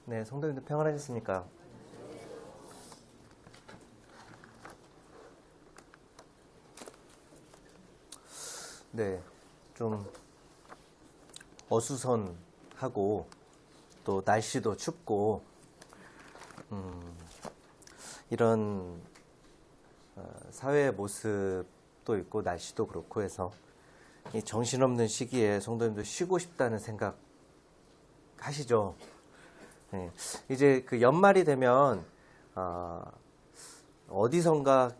네, 성도님들 평안하셨습니까? 네, 좀 어수선하고 또 날씨도 춥고 이런 사회의 모습도 있고 날씨도 그렇고 해서 이 정신없는 시기에 성도님들 쉬고 싶다는 생각 하시죠? 네, 이제 그 연말이 되면 어디선가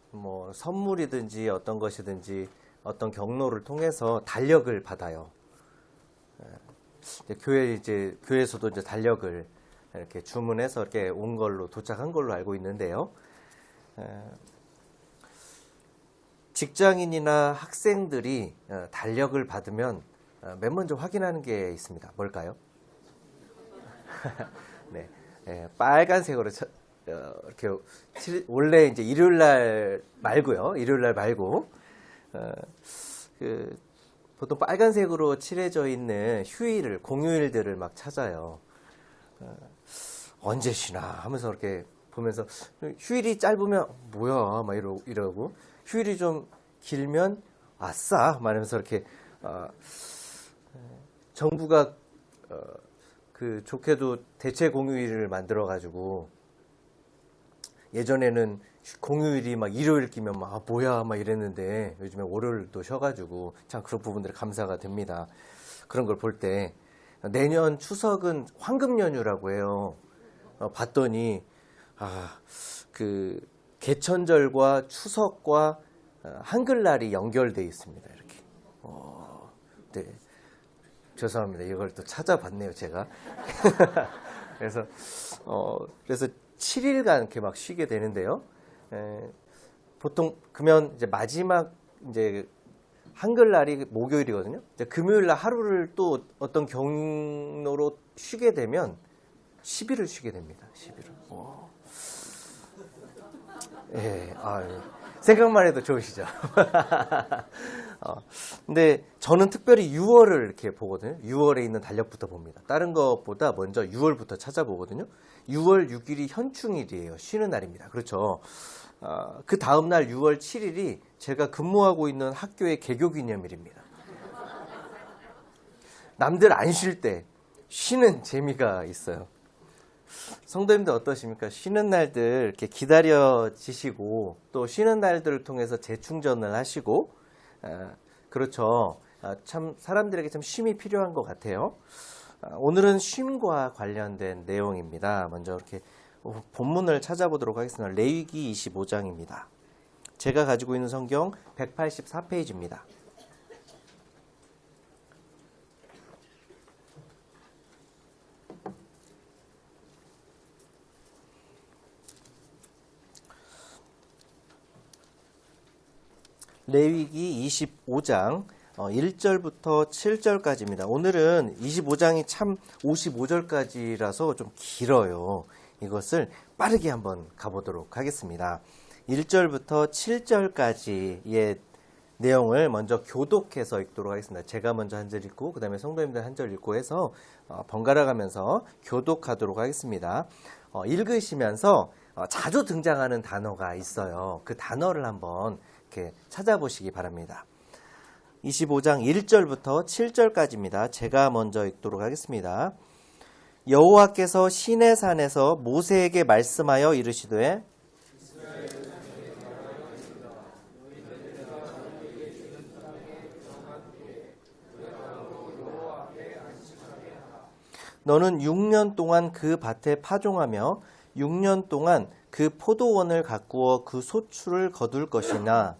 뭐 선물이든지 어떤 것이든지 어떤 경로를 통해서 달력을 받아요. 교회에서도 이제 달력을 이렇게 주문해서 이렇게 온 걸로 도착한 걸로 알고 있는데요. 직장인이나 학생들이 달력을 받으면 맨 먼저 확인하는 게 있습니다. 뭘까요? 네, 빨간색으로 이렇게 원래 이제 일요일 날 말고요. 일요일 날 말고 보통 빨간색으로 칠해져 있는 휴일을 공휴일들을 막 찾아요. 언제 쉬나 하면서 이렇게 보면서 휴일이 짧으면 뭐야 막 이러고 휴일이 좀 길면 아싸 말하면서 이렇게 정부가 그 좋게도 대체 공휴일을 만들어 가지고 예전에는 공휴일이 막 일요일 끼면 막 뭐야 막 이랬는데 요즘에 월요일도 쉬어가지고 참 그런 부분들이 감사가 됩니다. 그런 걸 볼 때 내년 추석은 황금 연휴라고 해요. 봤더니 그 개천절과 추석과 한글날이 연결돼 있습니다. 이렇게. 네. 죄송합니다. 이걸 또 찾아봤네요, 제가. 그래서 7일간 이렇게 막 쉬게 되는데요. 보통 그러면 이제 마지막 이제 한글날이 목요일이거든요. 이제 금요일날 하루를 또 어떤 경로로 쉬게 되면 10일을 쉬게 됩니다. 10일을. 예, 생각만 해도 좋으시죠. 근데 저는 특별히 6월을 이렇게 보거든요. 6월에 있는 달력부터 봅니다. 다른 것보다 먼저 6월부터 찾아보거든요. 6월 6일이 현충일이에요. 쉬는 날입니다. 그렇죠. 그 다음날 6월 7일이 제가 근무하고 있는 학교의 개교 기념일입니다. 남들 안 쉴 때 쉬는 재미가 있어요. 성도님들 어떠십니까? 쉬는 날들 이렇게 기다려지시고 또 쉬는 날들을 통해서 재충전을 하시고 그렇죠. 참 사람들에게 참 쉼이 필요한 것 같아요. 오늘은 쉼과 관련된 내용입니다. 먼저 이렇게 본문을 찾아보도록 하겠습니다. 레위기 25장입니다. 제가 가지고 있는 성경 184페이지입니다. 레위기 25장 1절부터 7절까지입니다. 오늘은 25장이 참 55절까지라서 좀 길어요. 이것을 빠르게 한번 가보도록 하겠습니다. 1절부터 7절까지의 내용을 먼저 교독해서 읽도록 하겠습니다. 제가 먼저 한 절 읽고 그 다음에 성도님들 한 절 읽고 해서 번갈아 가면서 교독하도록 하겠습니다. 읽으시면서 자주 등장하는 단어가 있어요. 그 단어를 한번 이렇게 찾아보시기 바랍니다. 25장 1절부터 7절까지입니다. 제가 먼저 읽도록 하겠습니다. 여호와께서 시내산에서 모세에게 말씀하여 이르시되 너는 6년 동안 그 밭에 파종하며 6년 동안 그 포도원을 가꾸어 그 소출을 거둘 것이나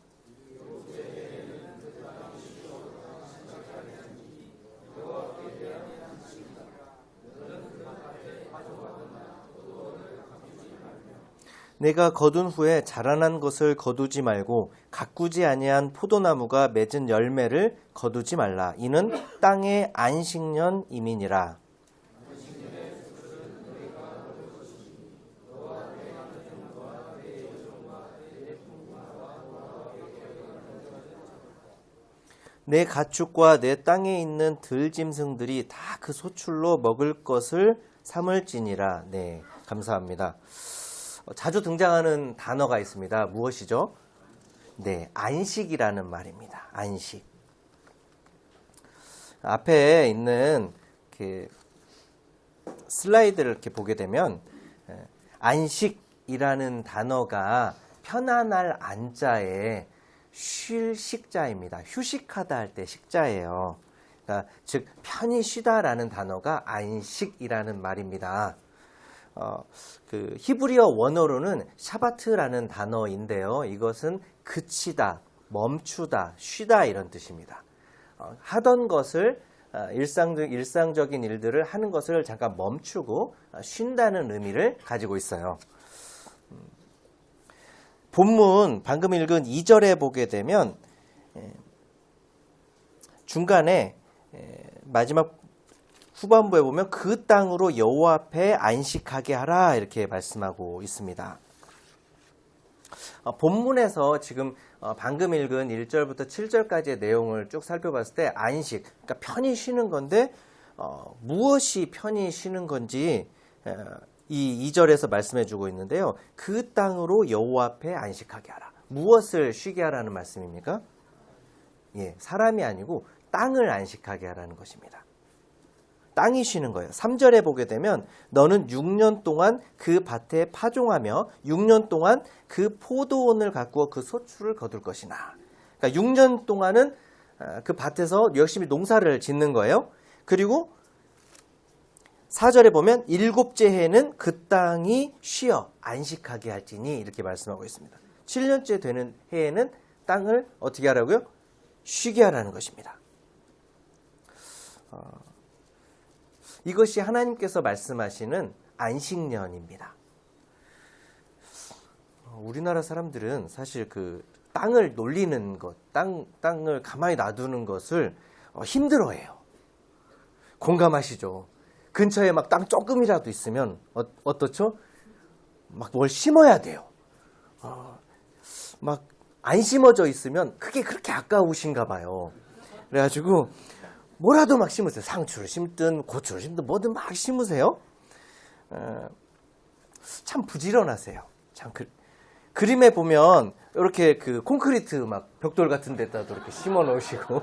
내가 거둔 후에 자라난 것을 거두지 말고 가꾸지 아니한 포도나무가 맺은 열매를 거두지 말라. 이는 땅의 안식년임이니라. 내 가축과 내 땅에 있는 들짐승들이 다 그 소출로 먹을 것을 삼을지니라. 네, 감사합니다. 자주 등장하는 단어가 있습니다. 무엇이죠? 네, 안식이라는 말입니다. 안식. 앞에 있는 이렇게 슬라이드를 이렇게 보게 되면 안식이라는 단어가 편안할 안자에 쉴 식자입니다. 휴식하다 할 때 식자예요. 그러니까 즉 편히 쉬다라는 단어가 안식이라는 말입니다. 그 히브리어 원어로는 샤바트라는 단어인데요. 이것은 그치다, 멈추다, 쉬다 이런 뜻입니다. 하던 것을 일상적인 일들을 하는 것을 잠깐 멈추고 쉰다는 의미를 가지고 있어요. 본문 방금 읽은 2절에 보게 되면 중간에 마지막 후반부에 보면 그 땅으로 여호와 앞에 안식하게 하라 이렇게 말씀하고 있습니다. 본문에서 지금 방금 읽은 1절부터 7절까지의 내용을 쭉 살펴봤을 때 안식, 그러니까 편히 쉬는 건데 무엇이 편히 쉬는 건지 이 2절에서 말씀해 주고 있는데요. 그 땅으로 여호와 앞에 안식하게 하라. 무엇을 쉬게 하라는 말씀입니까? 예, 사람이 아니고 땅을 안식하게 하라는 것입니다. 땅이 쉬는 거예요. 3절에 보게 되면 너는 6년 동안 그 밭에 파종하며 6년 동안 그 포도원을 가꾸어 그 소출을 거둘 것이나. 그러니까 6년 동안은 그 밭에서 열심히 농사를 짓는 거예요. 그리고 4절에 보면 7째 해는 그 땅이 쉬어 안식하게 할지니 이렇게 말씀하고 있습니다. 7년째 되는 해에는 땅을 어떻게 하라고요? 쉬게 하라는 것입니다. 이것이 하나님께서 말씀하시는 안식년입니다. 우리나라 사람들은 사실 그 땅을 놀리는 것, 땅을 가만히 놔두는 것을 힘들어해요. 공감하시죠? 근처에 막 땅 조금이라도 있으면 어떻죠? 막 뭘 심어야 돼요. 막 안 심어져 있으면 그게 그렇게 아까우신가 봐요. 그래가지고 뭐라도 막 심으세요. 상추를 심든 고추를 심든 뭐든 막 심으세요. 참 부지런하세요. 참 그림에 보면 이렇게 그 콘크리트 막 벽돌 같은 데다도 이렇게 심어 놓으시고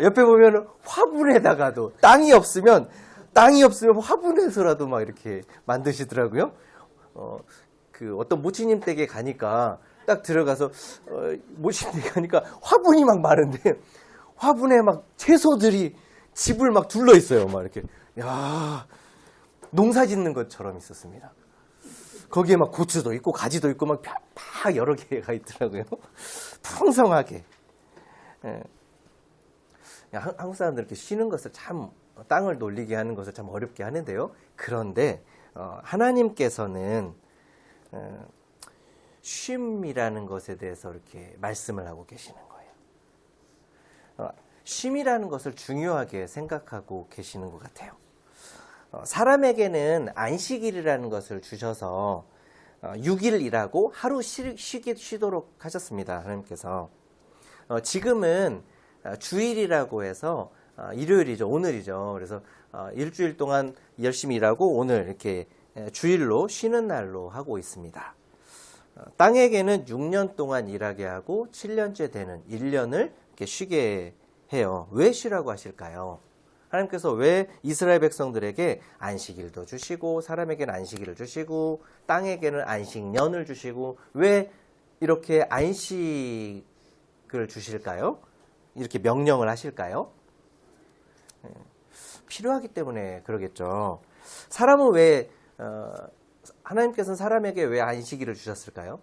옆에 보면 화분에다가도 땅이 없으면 화분에서라도 막 이렇게 만드시더라고요. 그 어떤 모치님 댁에 가니까 딱 들어가서 모치님 댁에 가니까 화분이 막 많은데 화분에 막 채소들이 집을 막 둘러 있어요. 막 이렇게 야 농사 짓는 것처럼 있었습니다. 거기에 막 고추도 있고 가지도 있고 막 여러 개가 있더라고요. 풍성하게. 예. 한국 사람들 이렇게 쉬는 것을 참 땅을 놀리게 하는 것을 참 어렵게 하는데요. 그런데 하나님께서는 쉼이라는 것에 대해서 이렇게 말씀을 하고 계시는 거예요. 쉼이라는 것을 중요하게 생각하고 계시는 것 같아요. 사람에게는 안식일이라는 것을 주셔서 6일 일하고 하루 쉬도록 하셨습니다. 하나님께서. 지금은 주일이라고 해서 일요일이죠. 오늘이죠. 그래서 일주일 동안 열심히 일하고 오늘 이렇게 주일로 쉬는 날로 하고 있습니다. 땅에게는 6년 동안 일하게 하고 7년째 되는 1년을 이렇게 쉬게 해요. 왜 쉬라고 하실까요? 하나님께서 왜 이스라엘 백성들에게 안식일도 주시고 사람에게는 안식일을 주시고 땅에게는 안식년을 주시고 왜 이렇게 안식을 주실까요? 이렇게 명령을 하실까요? 필요하기 때문에 그러겠죠. 사람은 왜 하나님께서는 사람에게 왜 안식일을 주셨을까요?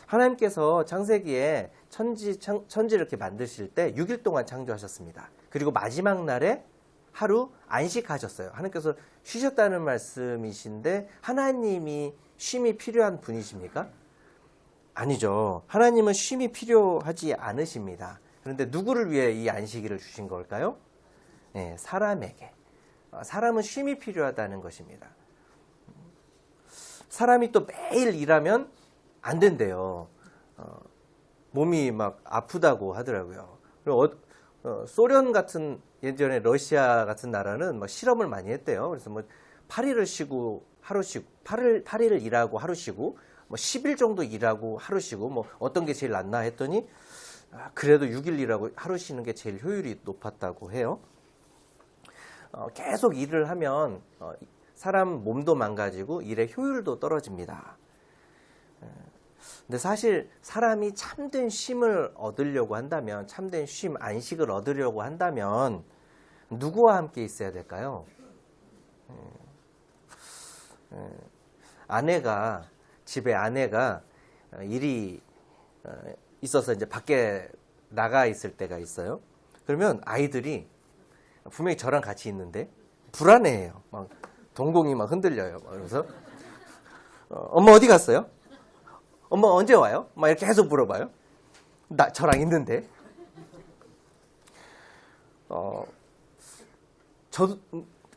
하나님께서 창세기에 천지를 이렇게 만드실 때 6일 동안 창조하셨습니다. 그리고 마지막 날에 하루 안식하셨어요. 하나님께서 쉬셨다는 말씀이신데 하나님이 쉼이 필요한 분이십니까? 아니죠. 하나님은 쉼이 필요하지 않으십니다. 그런데 누구를 위해 이 안식일을 주신 걸까요? 네, 사람에게. 사람은 쉼이 필요하다는 것입니다. 사람이 또 매일 일하면 안 된대요. 몸이 막 아프다고 하더라고요. 그리고 소련 같은 예전에 러시아 같은 나라는 막 실험을 많이 했대요. 그래서 뭐 8일을 쉬고 하루 쉬고 8일 일하고 하루 쉬고 뭐 10일 정도 일하고 하루 쉬고 뭐 어떤 게 제일 낫나 했더니 그래도 6일 일하고 하루 쉬는 게 제일 효율이 높았다고 해요. 계속 일을 하면 사람 몸도 망가지고 일의 효율도 떨어집니다. 근데 사실 사람이 참된 쉼을 얻으려고 한다면, 참된 쉼, 안식을 얻으려고 한다면 누구와 함께 있어야 될까요? 집에 아내가 일이 있어서 이제 밖에 나가 있을 때가 있어요. 그러면 아이들이 분명히 저랑 같이 있는데 불안해해요. 막 동공이 막 흔들려요. 그래서 엄마 어디 갔어요? 엄마 언제 와요? 막 이렇게 계속 물어봐요. 저랑 있는데. 저도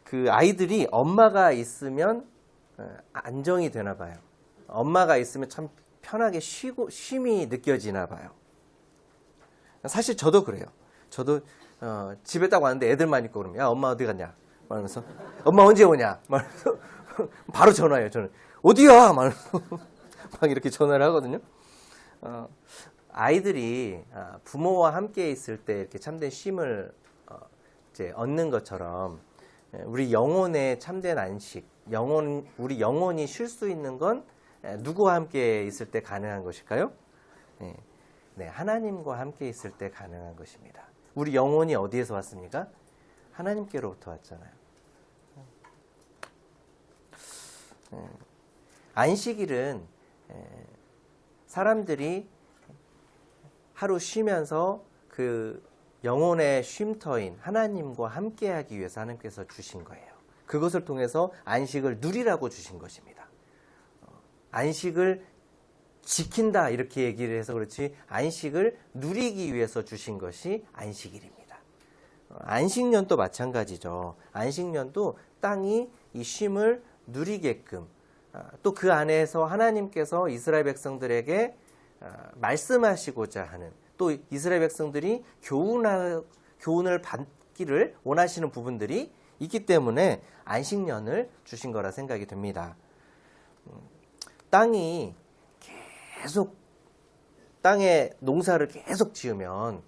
그 아이들이 엄마가 있으면 안정이 되나 봐요. 엄마가 있으면 참 편하게 쉼이 느껴지나 봐요. 사실 저도 그래요. 저도 집에 딱 왔는데 애들만 있고 그러면 야 엄마 어디 갔냐? 말하면서 엄마 언제 오냐? 말하면서 바로 전화해요. 저는 어디야? 말하면서 막 이렇게 전화를 하거든요. 아이들이 부모와 함께 있을 때 이렇게 참된 쉼을 이제 얻는 것처럼 우리 영혼의 참된 안식, 우리 영혼이 쉴 수 있는 건 누구와 함께 있을 때 가능한 것일까요? 네, 하나님과 함께 있을 때 가능한 것입니다. 우리 영혼이 어디에서 왔습니까? 하나님께로부터 왔잖아요. 안식일은 사람들이 하루 쉬면서 그 영혼의 쉼터인 하나님과 함께하기 위해서 하나님께서 주신 거예요. 그것을 통해서 안식을 누리라고 주신 것입니다. 안식을 지킨다 이렇게 얘기를 해서 그렇지 안식을 누리기 위해서 주신 것이 안식일입니다. 안식년도 마찬가지죠. 안식년도 땅이 이 쉼을 누리게끔 또 그 안에서 하나님께서 이스라엘 백성들에게 말씀하시고자 하는 또 이스라엘 백성들이 교훈을 받기를 원하시는 부분들이 있기 때문에 안식년을 주신 거라 생각이 듭니다. 땅이 계속 땅에 농사를 계속 지으면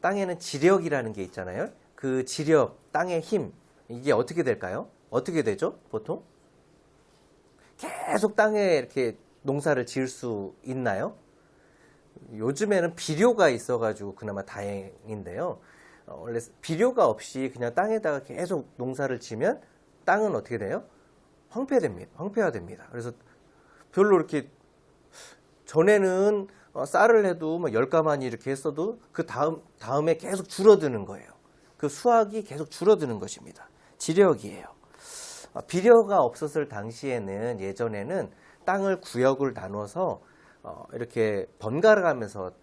땅에는 지력이라는 게 있잖아요. 그 지력, 땅의 힘 이게 어떻게 될까요? 어떻게 되죠? 보통 계속 땅에 이렇게 농사를 지을 수 있나요? 요즘에는 비료가 있어가지고 그나마 다행인데요. 원래 비료가 없이 그냥 땅에다가 계속 농사를 지면 땅은 어떻게 돼요? 황폐화됩니다. 그래서 별로 이렇게 전에는 쌀을 해도 뭐 10가마니 이렇게 했어도 그 다음에 계속 줄어드는 거예요. 그 수확이 계속 줄어드는 것입니다. 지력이에요. 비료가 없었을 당시에는 예전에는 땅을 구역을 나눠서 이렇게 번갈아 가면서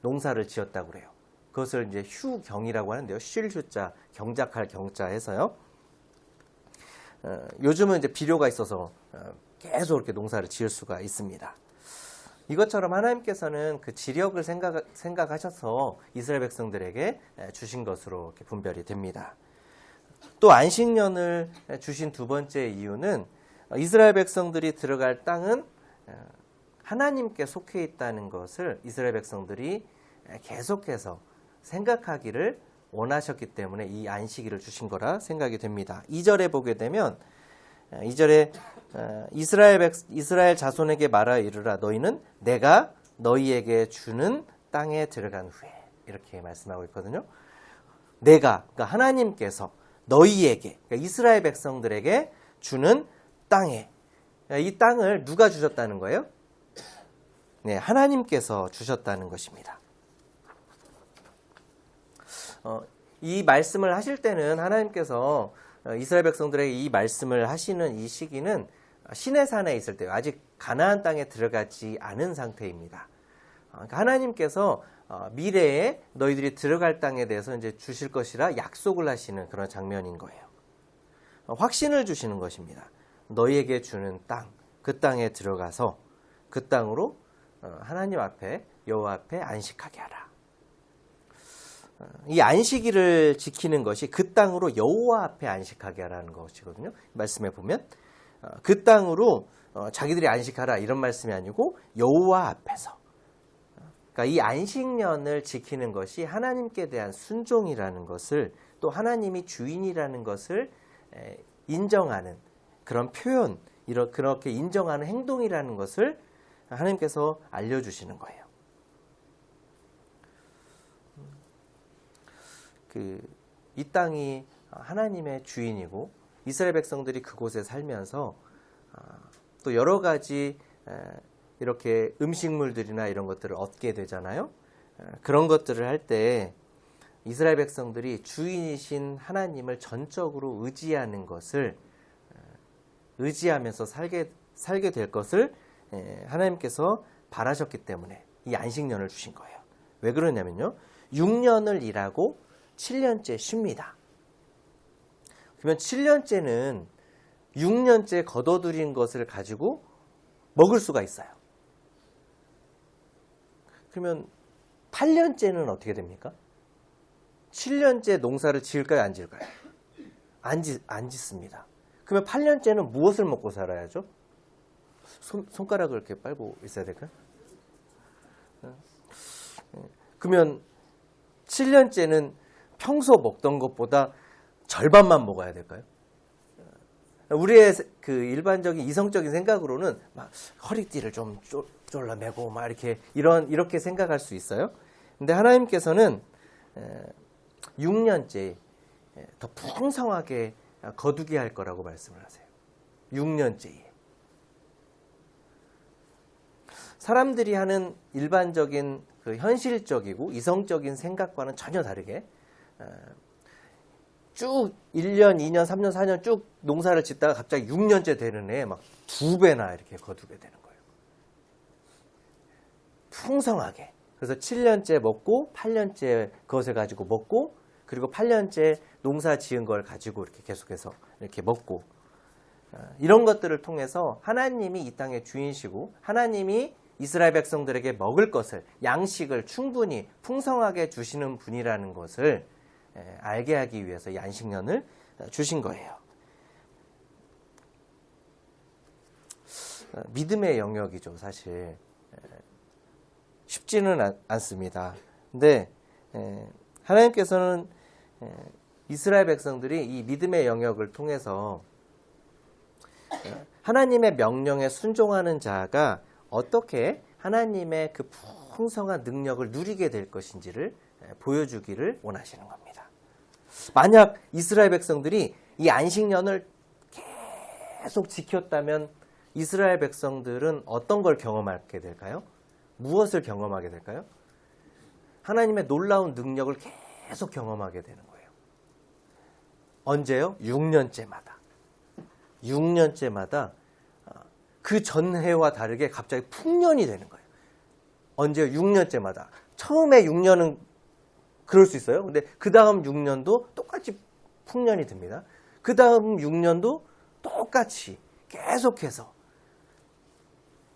농사를 지었다고 그래요. 그것을 이제 휴경이라고 하는데요. 쉴 휴자, 경작할 경자 해서요. 요즘은 이제 비료가 있어서 계속 이렇게 농사를 지을 수가 있습니다. 이것처럼 하나님께서는 그 지력을 생각하셔서 이스라엘 백성들에게 주신 것으로 이렇게 분별이 됩니다. 또 안식년을 주신 두 번째 이유는 이스라엘 백성들이 들어갈 땅은 하나님께 속해 있다는 것을 이스라엘 백성들이 계속해서 생각하기를 원하셨기 때문에 이 안식일을 주신 거라 생각이 됩니다. 2절에 보게 되면 2절에 이스라엘 자손에게 말하 이르라 너희는 내가 너희에게 주는 땅에 들어간 후에 이렇게 말씀하고 있거든요. 그러니까 하나님께서 너희에게 그러니까 이스라엘 백성들에게 주는 땅에 이 땅을 누가 주셨다는 거예요? 네, 하나님께서 주셨다는 것입니다. 이 말씀을 하실 때는 하나님께서 이스라엘 백성들에게 이 말씀을 하시는 이 시기는 시내산에 있을 때요. 아직 가나안 땅에 들어가지 않은 상태입니다. 그러니까 하나님께서 미래에 너희들이 들어갈 땅에 대해서 이제 주실 것이라 약속을 하시는 그런 장면인 거예요. 확신을 주시는 것입니다. 너희에게 주는 땅, 그 땅에 들어가서 그 땅으로 하나님 앞에 여호와 앞에 안식하게 하라. 이 안식일을 지키는 것이 그 땅으로 여호와 앞에 안식하게 하라는 것이거든요. 말씀에 보면 그 땅으로 자기들이 안식하라 이런 말씀이 아니고 여호와 앞에서. 그러니까 이 안식년을 지키는 것이 하나님께 대한 순종이라는 것을 또 하나님이 주인이라는 것을 인정하는 그런 표현, 그렇게 인정하는 행동이라는 것을 하나님께서 알려주시는 거예요. 이 땅이 하나님의 주인이고 이스라엘 백성들이 그곳에 살면서 또 여러 가지 이렇게 음식물들이나 이런 것들을 얻게 되잖아요. 그런 것들을 할 때 이스라엘 백성들이 주인이신 하나님을 전적으로 의지하는 것을 의지하면서 살게 될 것을 하나님께서 바라셨기 때문에 이 안식년을 주신 거예요. 왜 그러냐면요. 6년을 일하고 7년째 쉽니다. 그러면 7년째는 6년째 거둬들인 것을 가지고 먹을 수가 있어요. 그러면 8년째는 어떻게 됩니까? 7년째 농사를 지을까요? 안 지을까요? 안 짓습니다. 그러면 8년째는 무엇을 먹고 살아야죠? 손가락을 이렇게 빨고 있어야 될까요? 그러면 7년째는 평소 먹던 것보다 절반만 먹어야 될까요? 우리의 그 일반적인 이성적인 생각으로는 막 허리띠를 좀 졸라매고 막 이렇게 생각할 수 있어요. 근데 하나님께서는 6년째 더 풍성하게 거두게 할 거라고 말씀을 하세요. 6년째에. 사람들이 하는 일반적인 그 현실적이고 이성적인 생각과는 전혀 다르게 쭉 1년, 2년, 3년, 4년 쭉 농사를 짓다가 갑자기 6년째 되는 해에 막 2배나 이렇게 거두게 되는 거예요. 풍성하게. 그래서 7년째 먹고 8년째 그것을 가지고 먹고 그리고 8년째 농사 지은 걸 가지고 이렇게 계속해서 이렇게 먹고 이런 것들을 통해서 하나님이 이 땅의 주인이시고 하나님이 이스라엘 백성들에게 먹을 것을 양식을 충분히 풍성하게 주시는 분이라는 것을 알게 하기 위해서 이 안식년을 주신 거예요. 믿음의 영역이죠, 사실. 쉽지는 않습니다. 근데 하나님께서는 이스라엘 백성들이 이 믿음의 영역을 통해서 하나님의 명령에 순종하는 자가 어떻게 하나님의 그 풍성한 능력을 누리게 될 것인지를 보여주기를 원하시는 겁니다. 만약 이스라엘 백성들이 이 안식년을 계속 지켰다면 이스라엘 백성들은 어떤 걸 경험하게 될까요? 무엇을 경험하게 될까요? 하나님의 놀라운 능력을 계속 경험하게 되는 거예요. 언제요? 6년째마다. 6년째마다 그 전해와 다르게 갑자기 풍년이 되는 거예요. 언제요? 6년째마다. 처음에 6년은 그럴 수 있어요. 근데 그 다음 6년도 똑같이 풍년이 듭니다. 그 다음 6년도 똑같이 계속해서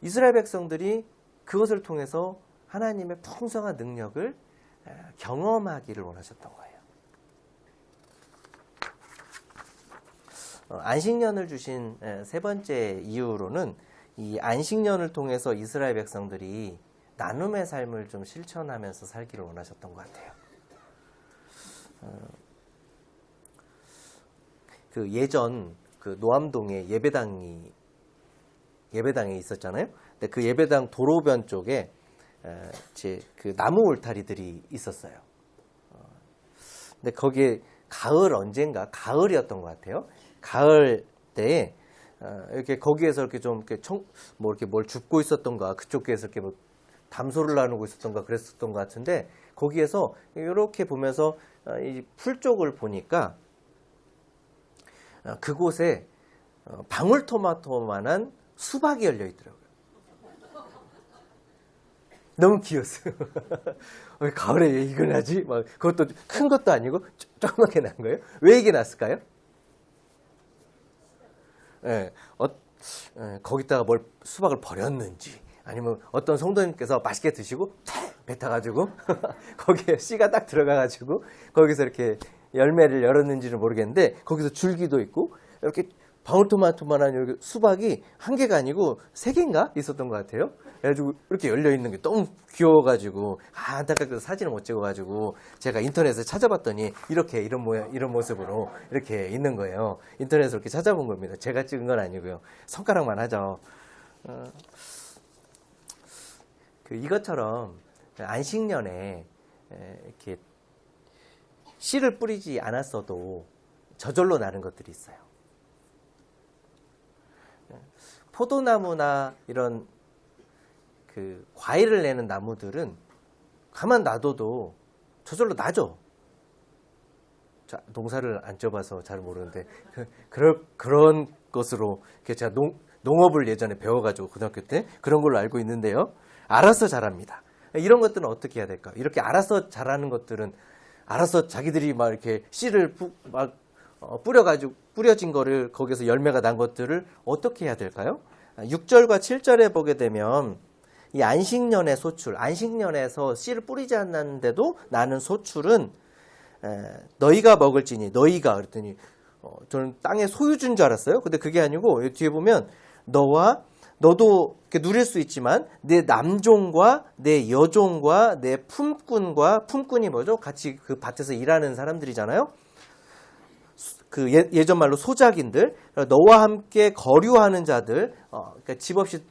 이스라엘 백성들이 그것을 통해서 하나님의 풍성한 능력을 경험하기를 원하셨던 거예요. 안식년을 주신 세 번째 이유로는 이 안식년을 통해서 이스라엘 백성들이 나눔의 삶을 좀 실천하면서 살기를 원하셨던 것 같아요. 그 예전 그 노암동에 예배당에 있었잖아요. 근데 그 예배당 도로변 쪽에 그 나무 울타리들이 있었어요. 근데 거기에 언젠가 가을이었던 것 같아요. 가을 때에 이렇게 거기에서 이렇게 좀 이렇게 뭘 줍고 있었던가 그쪽에서 이렇게 뭐 담소를 나누고 있었던가 그랬었던 것 같은데 거기에서 이렇게 보면서 이 풀 쪽을 보니까 그곳에 방울토마토만한 수박이 열려 있더라고요. 너무 귀여웠어요. 왜 가을에 왜 이걸 하지? 막 그것도 큰 것도 아니고 조그맣게 난 거예요. 왜 이게 났을까요? 거기다가 수박을 버렸는지 아니면 어떤 성도님께서 맛있게 드시고 탁 뱉어가지고 거기에 씨가 딱 들어가가지고 거기서 이렇게 열매를 열었는지는 모르겠는데 거기서 줄기도 있고 이렇게 방울토마토만한 수박이 한 개가 아니고 세 개인가 있었던 것 같아요. 그래가지고 이렇게 열려 있는 게 너무 귀여워가지고 안타깝게 사진을 못 찍어가지고 제가 인터넷에 찾아봤더니 이렇게 이런 모양 이런 모습으로 이렇게 있는 거예요. 인터넷에서 이렇게 찾아본 겁니다. 제가 찍은 건 아니고요. 손가락만 하죠. 이것처럼 안식년에 이렇게 씨를 뿌리지 않았어도 저절로 나는 것들이 있어요. 포도나무나 이런 과일을 내는 나무들은 가만 놔둬도 저절로 나죠. 자, 농사를 안 쪄봐서 잘 모르는데 그런 것으로 제가 농업을 예전에 배워가지고 고등학교 때 그런 걸로 알고 있는데요. 알아서 자랍니다. 이런 것들은 어떻게 해야 될까? 이렇게 알아서 자라는 것들은 알아서 자기들이 막 이렇게 씨를 뿌려가지고 뿌려진 거를 거기서 열매가 난 것들을 어떻게 해야 될까요? 6절과 7절에 보게 되면 이 안식년의 소출, 안식년에서 씨를 뿌리지 않았는데도 나는 소출은 너희가 먹을지니 너희가 그랬더니 저는 땅의 소유주인 줄 알았어요. 근데 그게 아니고 뒤에 보면 너도 이렇게 누릴 수 있지만 내 남종과 내 여종과 내 품꾼이 뭐죠? 같이 그 밭에서 일하는 사람들이잖아요. 그 예전 말로 소작인들, 너와 함께 거류하는 자들, 그러니까 집 없이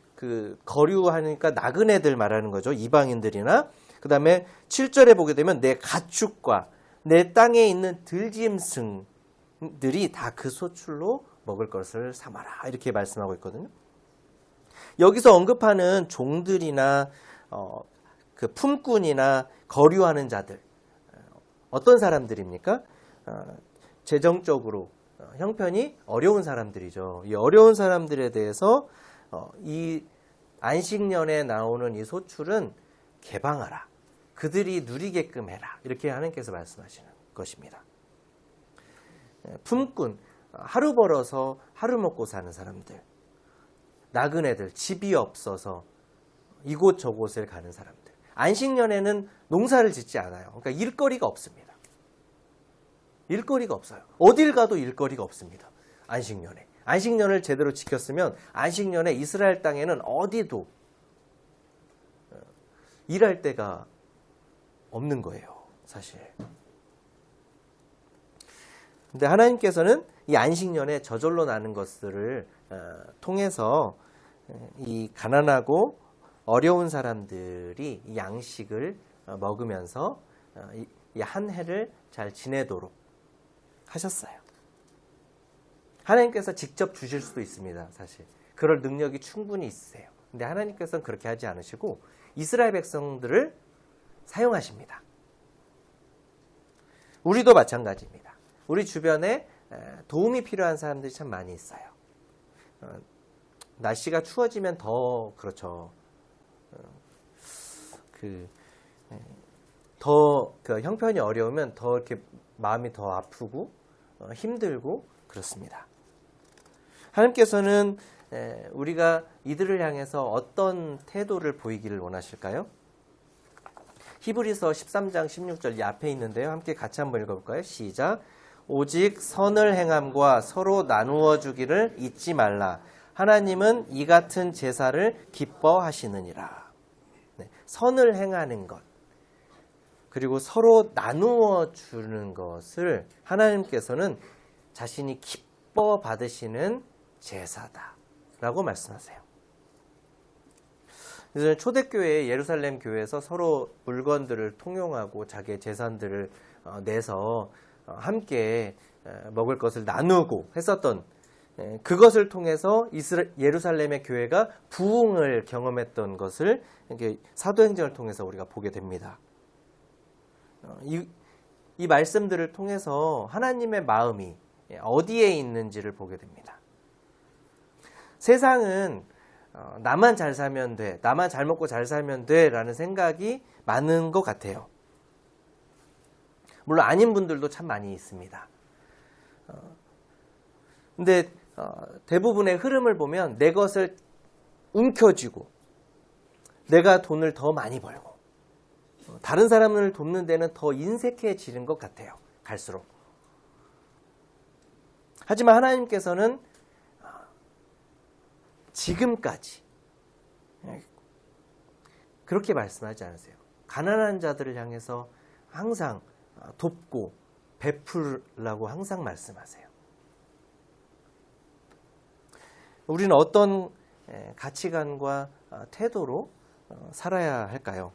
거류하니까 나그네들 말하는 거죠. 이방인들이나. 그 다음에 7절에 보게 되면 내 가축과 내 땅에 있는 들짐승들이 다 그 소출로 먹을 것을 삼아라. 이렇게 말씀하고 있거든요. 여기서 언급하는 종들이나 그 품꾼이나 거류하는 자들, 어떤 사람들입니까? 재정적으로 형편이 어려운 사람들이죠. 이 어려운 사람들에 대해서 이 안식년에 나오는 이 소출은 개방하라. 그들이 누리게끔 해라. 이렇게 하나님께서 말씀하시는 것입니다. 품꾼, 하루 벌어서 하루 먹고 사는 사람들, 나그네들, 집이 없어서 이곳 저곳을 가는 사람들. 안식년에는 농사를 짓지 않아요. 그러니까 일거리가 없습니다. 일거리가 없어요. 어딜 가도 일거리가 없습니다. 안식년에. 안식년을 제대로 지켰으면 안식년에 이스라엘 땅에는 어디도 일할 데가 없는 거예요. 사실. 근데 하나님께서는 이 안식년에 저절로 나는 것들을 통해서 이 가난하고 어려운 사람들이 이 양식을 먹으면서 이 한 해를 잘 지내도록 하셨어요. 하나님께서 직접 주실 수도 있습니다. 사실 그럴 능력이 충분히 있으세요. 근데 하나님께서는 그렇게 하지 않으시고 이스라엘 백성들을 사용하십니다. 우리도 마찬가지입니다. 우리 주변에 도움이 필요한 사람들이 참 많이 있어요. 날씨가 추워지면 더 그렇죠. 더 형편이 어려우면 더 이렇게 마음이 더 아프고 힘들고 그렇습니다. 하나님께서는 우리가 이들을 향해서 어떤 태도를 보이기를 원하실까요? 히브리서 13장 16절 이 앞에 있는데요. 함께 같이 한번 읽어볼까요? 시작. 오직 선을 행함과 서로 나누어 주기를 잊지 말라. 하나님은 이 같은 제사를 기뻐하시느니라. 네, 선을 행하는 것 그리고 서로 나누어 주는 것을 하나님께서는 자신이 기뻐 받으시는 제사다라고 말씀하세요. 그래서 초대교회 예루살렘 교회에서 서로 물건들을 통용하고 자기의 재산들을 내서 함께 먹을 것을 나누고 했었던 그것을 통해서 예루살렘의 교회가 부흥을 경험했던 것을 사도행전을 통해서 우리가 보게 됩니다. 이 말씀들을 통해서 하나님의 마음이 어디에 있는지를 보게 됩니다. 세상은 나만 잘 살면 돼, 나만 잘 먹고 잘 살면 돼 라는 생각이 많은 것 같아요. 물론 아닌 분들도 참 많이 있습니다. 근데 대부분의 흐름을 보면 내 것을 움켜쥐고 내가 돈을 더 많이 벌고 다른 사람을 돕는 데는 더 인색해지는 것 같아요. 갈수록. 하지만 하나님께서는 지금까지 그렇게 말씀하지 않으세요. 가난한 자들을 향해서 항상 돕고 베풀라고 항상 말씀하세요. 우리는 어떤 가치관과 태도로 살아야 할까요?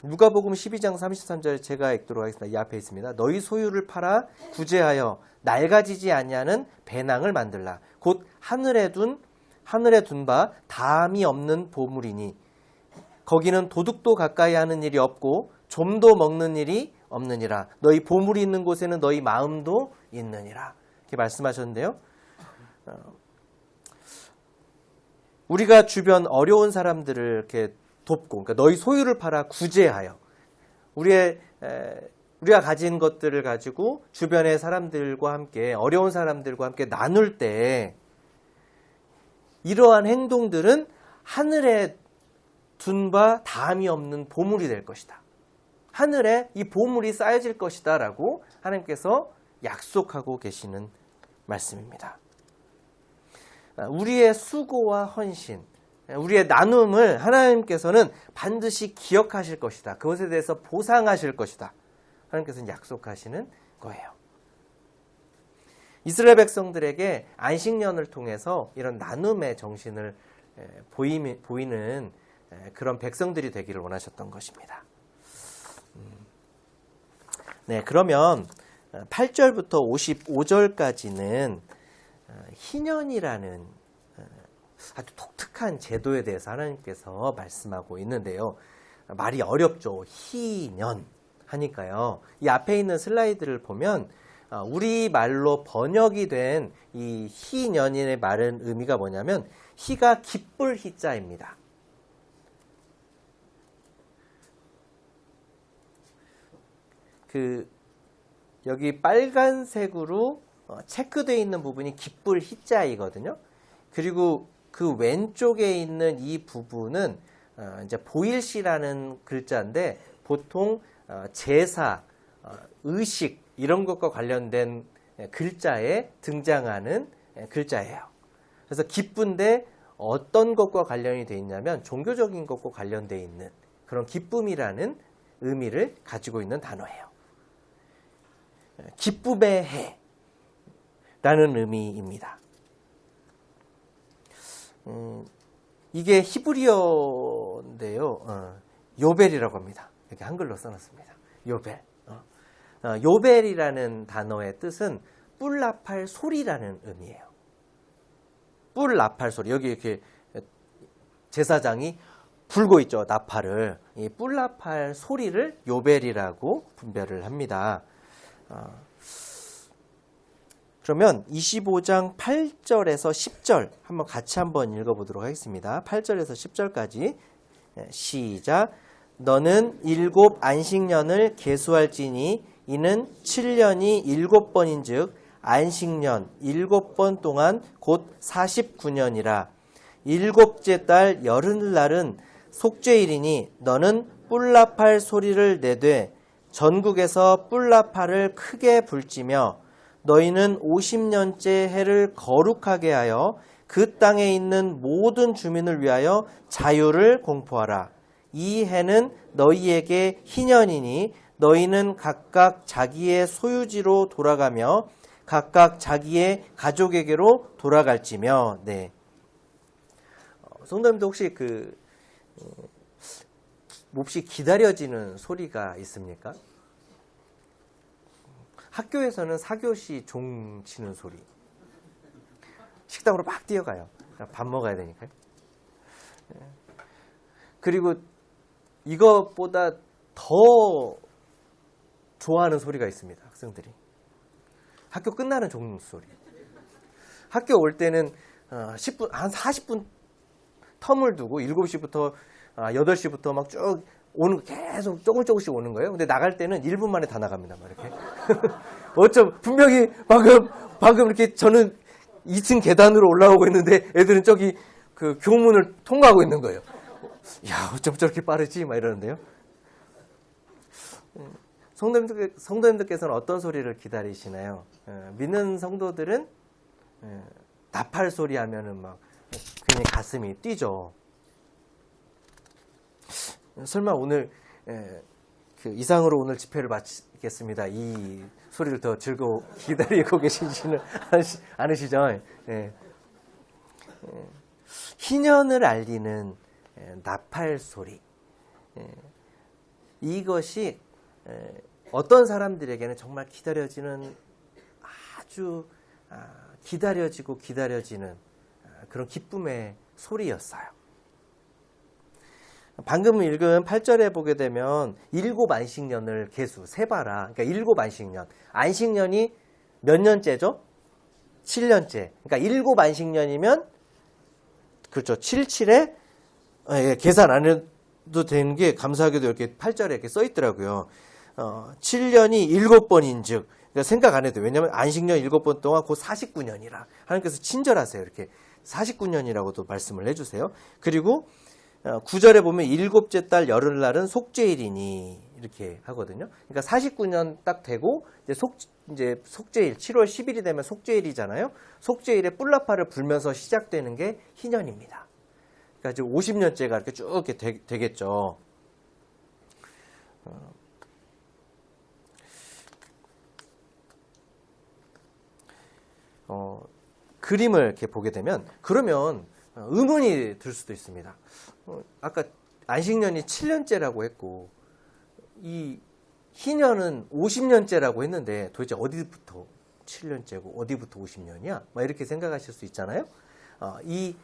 누가복음 12장 33절 제가 읽도록 하겠습니다. 이 앞에 있습니다. 너희 소유를 팔아 구제하여 낡아지지 아니하는 배낭을 만들라. 곧 하늘에 둔 바 담이 없는 보물이니 거기는 도둑도 가까이 하는 일이 없고 좀도 먹는 일이 없느니라. 너희 보물이 있는 곳에는 너희 마음도 있느니라. 이렇게 말씀하셨는데요. 우리가 주변 어려운 사람들을 이렇게 돕고, 그러니까 너희 소유를 팔아 구제하여 우리가 가진 것들을 가지고 주변의 사람들과 함께 어려운 사람들과 함께 나눌 때 이러한 행동들은 하늘에 둔 바 다함이 없는 보물이 될 것이다. 하늘에 이 보물이 쌓여질 것이다 라고 하나님께서 약속하고 계시는 말씀입니다. 우리의 수고와 헌신, 우리의 나눔을 하나님께서는 반드시 기억하실 것이다. 그것에 대해서 보상하실 것이다. 하나님께서는 약속하시는 거예요. 이스라엘 백성들에게 안식년을 통해서 이런 나눔의 정신을 보이는 그런 백성들이 되기를 원하셨던 것입니다. 네, 그러면 8절부터 55절까지는 희년이라는 아주 독특한 제도에 대해서 하나님께서 말씀하고 있는데요. 말이 어렵죠. 희년 하니까요. 이 앞에 있는 슬라이드를 보면 우리 말로 번역이 된 이 희년의 말은 의미가 뭐냐면 희가 기쁠 희자입니다. 여기 빨간색으로 체크되어 있는 부분이 기쁠 희자이거든요. 그리고 그 왼쪽에 있는 이 부분은 이제 보일시라는 글자인데 보통 제사, 의식 이런 것과 관련된 글자에 등장하는 글자예요. 그래서 기쁜데 어떤 것과 관련이 되어 있냐면 종교적인 것과 관련되어 있는 그런 기쁨이라는 의미를 가지고 있는 단어예요. 기쁨의 해라는 의미입니다. 이게 히브리어인데요. 요벨이라고 합니다. 이렇게 한글로 써놨습니다. 요벨. 요벨이라는 단어의 뜻은 뿔나팔 소리라는 의미예요. 뿔나팔 소리. 여기 이렇게 제사장이 불고 있죠. 나팔을. 이 뿔나팔 소리를 요벨이라고 분별을 합니다. 그러면 25장 8절에서 10절 한번 읽어보도록 하겠습니다. 8절에서 10절까지 시작. 너는 7 안식년을 계수할지니 이는 7년이 7번인 즉 안식년 7번 동안 곧 49년이라. 7째 달 열흘날은 속죄일이니 너는 뿔나팔 소리를 내되 전국에서 뿔나팔을 크게 불지며 너희는 50년째 해를 거룩하게 하여 그 땅에 있는 모든 주민을 위하여 자유를 공포하라. 이 해는 너희에게 희년이니 너희는 각각 자기의 소유지로 돌아가며 각각 자기의 가족에게로 돌아갈지며. 네. 성도님도 혹시 몹시 기다려지는 소리가 있습니까? 학교에서는 4교시 종 치는 소리. 식당으로 막 뛰어가요. 밥 먹어야 되니까요. 그리고 이것보다 더 좋아하는 소리가 있습니다. 학생들이. 학교 끝나는 종소리. 학교 올 때는 10분, 한 40분 텀을 두고 7시부터 8시부터 막 쭉 계속 조금씩 오는 거예요. 근데 나갈 때는 1분 만에 다 나갑니다. 막 이렇게. 분명히 방금 이렇게 저는 2층 계단으로 올라오고 있는데 애들은 저기 그 교문을 통과하고 있는 거예요. 야, 어쩜 저렇게 빠르지? 막 이러는데요. 성도님들께서는 어떤 소리를 기다리시나요? 믿는 성도들은 나팔 소리 하면은 막 괜히 가슴이 뛰죠. 설마 오늘 그 이상으로 오늘 집회를 마치겠습니다. 이 소리를 더 즐거워 기다리고 계시지는 않으시죠? 희년을 알리는 나팔 소리. 이것이 어떤 사람들에게는 정말 기다려지는 아주 기다려지는 그런 기쁨의 소리였어요. 방금 읽은 8절에 보게 되면 일곱 안식년을 계수 세봐라. 그러니까 일곱 안식년. 안식년이 몇 년째죠? 7년째. 그러니까 일곱 안식년이면 그렇죠. 77에 계산 안 해도 되는 게 감사하게도 이렇게 8절에 이렇게 써 있더라고요. 7년이 7번인즉 그러니까 생각 안 해도 돼요. 왜냐하면 안식년 7번 동안 곧 49년이라 하나님께서 친절하세요. 이렇게 49년이라고도 말씀을 해주세요. 그리고 9절에 보면 일곱째 달 열흘날은 속죄일이니 이렇게 하거든요. 그러니까 49년 딱 되고 이제 속죄일 7월 10일이 되면 속죄일이잖아요. 속죄일에 뿔나파를 불면서 시작되는 게 희년입니다. 그러니까 지금 50년째가 이렇게 쭉 이렇게 되겠죠. 그림을 이렇게 보게 되면 그러면 의문이 들 수도 있습니다. 아까 안식년이 7년째라고 했고 이 희년은 50년째라고 했는데 도대체 어디부터 7년째고 어디부터 50년이야? 막 이렇게 생각하실 수 있잖아요. 이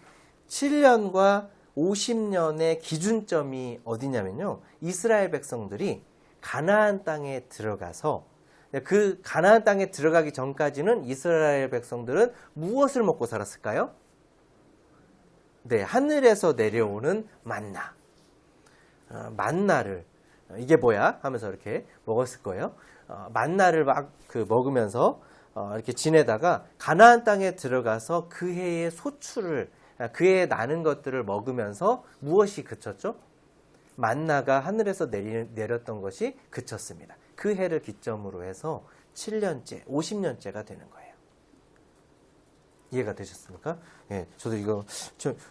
7년과 50년의 기준점이 어디냐면요. 이스라엘 백성들이 가나안 땅에 들어가서 그 가나안 땅에 들어가기 전까지는 이스라엘 백성들은 무엇을 먹고 살았을까요? 네, 하늘에서 내려오는 만나. 만나를 이게 뭐야? 하면서 이렇게 먹었을 거예요. 만나를 막 먹으면서 이렇게 지내다가 가나안 땅에 들어가서 그 해의 소출을 그 해에 나는 것들을 먹으면서 무엇이 그쳤죠? 만나가 하늘에서 내렸던 것이 그쳤습니다. 그 해를 기점으로 해서 7년째, 50년째가 되는 거예요. 이해가 되셨습니까? 예, 저도 이거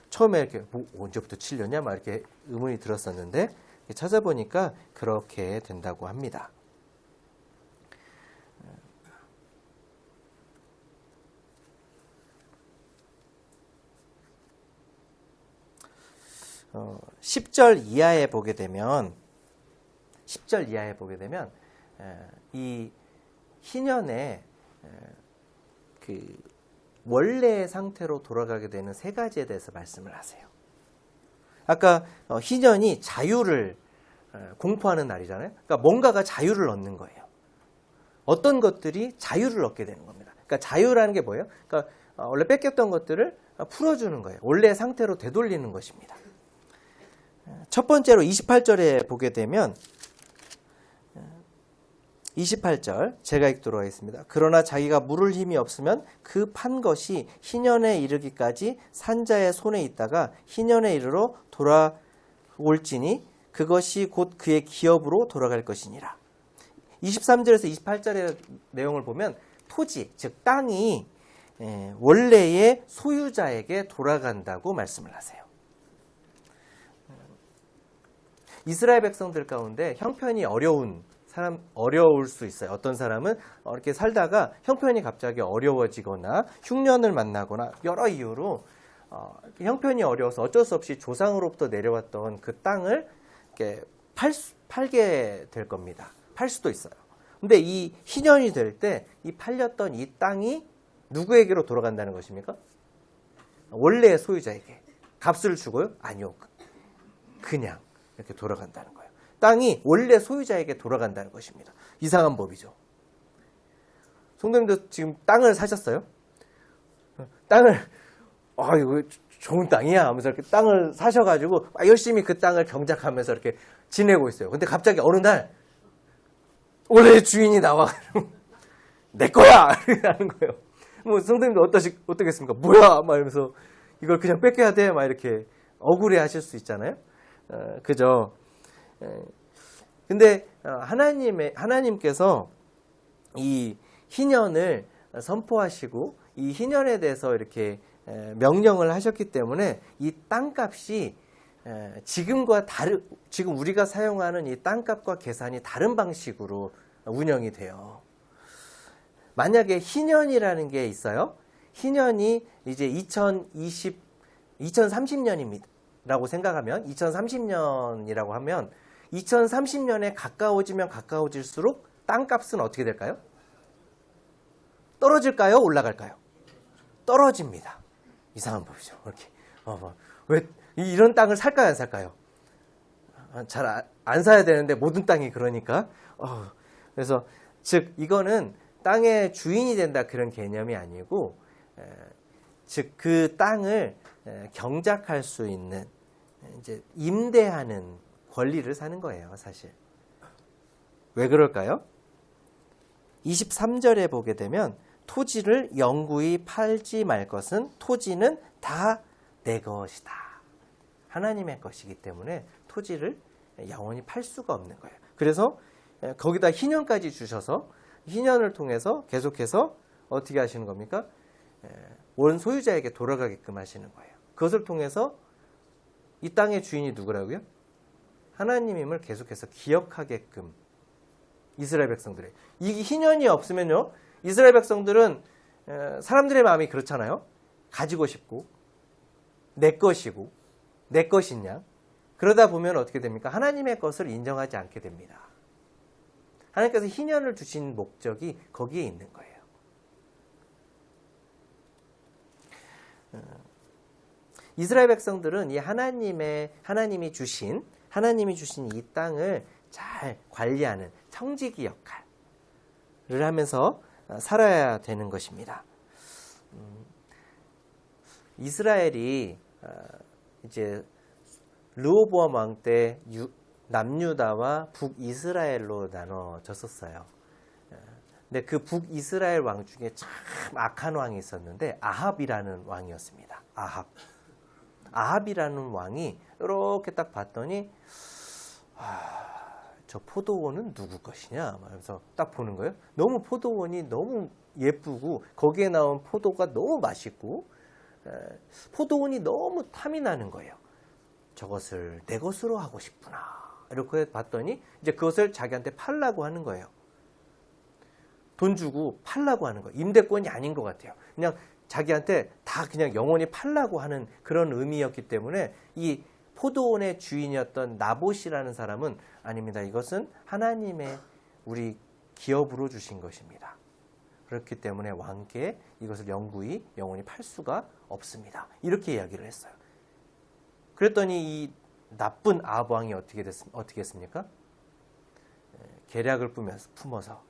처음에 이렇게 언제부터 7년이야? 막 이렇게 의문이 들었었는데 찾아보니까 그렇게 된다고 합니다. 어, 10절 이하에 보게 되면 이 희년의 그 원래의 상태로 돌아가게 되는 세 가지에 대해서 말씀을 하세요. 아까 희년이 자유를 공포하는 날이잖아요. 그러니까 뭔가가 자유를 얻는 거예요. 어떤 것들이 자유를 얻게 되는 겁니다. 그러니까 자유라는 게 뭐예요? 그러니까 원래 뺏겼던 것들을 풀어주는 거예요. 원래의 상태로 되돌리는 것입니다. 첫 번째로 28절에 보게 되면 28절 제가 읽도록 하겠습니다. 그러나 자기가 물을 힘이 없으면 그 판 것이 희년에 이르기까지 산자의 손에 있다가 희년에 이르러 돌아올지니 그것이 곧 그의 기업으로 돌아갈 것이니라. 23절에서 28절의 내용을 보면 토지, 즉 땅이 원래의 소유자에게 돌아간다고 말씀을 하세요. 이스라엘 백성들 가운데 형편이 어려울 수 있어요. 어떤 사람은 이렇게 살다가 형편이 갑자기 어려워지거나 흉년을 만나거나 여러 이유로 형편이 어려워서 어쩔 수 없이 조상으로부터 내려왔던 그 땅을 이렇게 팔게 될 겁니다. 팔 수도 있어요. 근데 이 희년이 될 때 이 팔렸던 이 땅이 누구에게로 돌아간다는 것입니까? 원래의 소유자에게. 값을 주고요? 아니요. 그냥 이렇게 돌아간다는 거예요. 땅이 원래 소유자에게 돌아간다는 것입니다. 이상한 법이죠. 성도님도 지금 땅을 사셨어요? 땅을 이거 좋은 땅이야 하면서 이렇게 땅을 사셔가지고 열심히 그 땅을 경작하면서 이렇게 지내고 있어요. 근데 갑자기 어느 날 원래 주인이 나와 내 거야! 이러는 거예요. 뭐 성도님도 어떻겠습니까? 뭐야! 막 이러면서 이걸 그냥 뺏겨야 돼! 막 이렇게 억울해 하실 수 있잖아요. 그죠? 근데 하나님께서 이 희년을 선포하시고 이 희년에 대해서 이렇게 명령을 하셨기 때문에 이 땅값이 지금 우리가 사용하는 이 땅값과 계산이 다른 방식으로 운영이 돼요. 만약에 희년이라는 게 있어요. 희년이 이제 2030년입니다. 라고 생각하면 2030년이라고 하면 2030년에 가까워지면 가까워질수록 땅값은 어떻게 될까요? 떨어질까요? 올라갈까요? 떨어집니다. 이상한 법이죠. 이렇게 왜 이런 땅을 살까요? 안 살까요? 잘 안 사야 되는데 모든 땅이 그러니까. 그래서 즉 이거는 땅의 주인이 된다 그런 개념이 아니고 즉 그 땅을 경작할 수 있는 이제 임대하는 권리를 사는 거예요, 사실. 왜 그럴까요? 23절에 보게 되면 토지를 영구히 팔지 말 것은 토지는 다 내 것이다. 하나님의 것이기 때문에 토지를 영원히 팔 수가 없는 거예요. 그래서 거기다 희년까지 주셔서 희년을 통해서 계속해서 어떻게 하시는 겁니까? 원 소유자에게 돌아가게끔 하시는 거예요. 그것을 통해서 이 땅의 주인이 누구라고요? 하나님임을 계속해서 기억하게끔 이스라엘 백성들이. 이 희년이 없으면요, 이스라엘 백성들은 사람들의 마음이 그렇잖아요. 가지고 싶고 내 것이고 내 것인 양. 그러다 보면 어떻게 됩니까? 하나님의 것을 인정하지 않게 됩니다. 하나님께서 희년을 주신 목적이 거기에 있는 거예요. 이스라엘 백성들은 이 하나님이 주신 이 땅을 잘 관리하는 청지기 역할을 하면서 살아야 되는 것입니다. 이스라엘이 이제 르호보암 왕 때 남유다와 북이스라엘로 나눠졌었어요. 근데 그 북이스라엘 왕 중에 참 악한 왕이 있었는데 아합이라는 왕이었습니다. 아합이라는 왕이 이렇게 딱 봤더니 저 포도원은 누구 것이냐 하면서 딱 보는 거예요. 너무 포도원이 너무 예쁘고 거기에 나온 포도가 너무 맛있고 포도원이 너무 탐이 나는 거예요. 저것을 내 것으로 하고 싶구나. 이렇게 봤더니 이제 그것을 자기한테 팔라고 하는 거예요. 돈 주고 팔라고 하는 거예요. 임대권이 아닌 것 같아요. 그냥 자기한테 다 그냥 영원히 팔라고 하는 그런 의미였기 때문에 이 포도원의 주인이었던 나봇이라는 사람은 아닙니다. 이것은 하나님의 우리 기업으로 주신 것입니다. 그렇기 때문에 왕께 이것을 영원히 팔 수가 없습니다. 이렇게 이야기를 했어요. 그랬더니 이 나쁜 아합 왕이 어떻게 했습니까? 계략을 품어서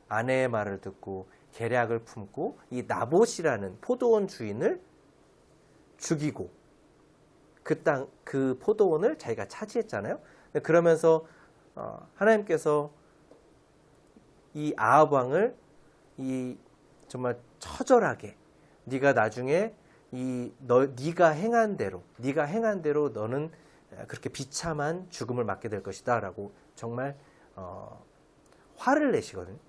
아내의 말을 듣고 계략을 품고 이 나봇이라는 포도원 주인을 죽이고 그 포도원을 자기가 차지했잖아요. 그러면서 하나님께서 이 아합 왕을 정말 처절하게 네가 나중에 네가 행한 대로 너는 그렇게 비참한 죽음을 맞게 될 것이다라고 정말 화를 내시거든요.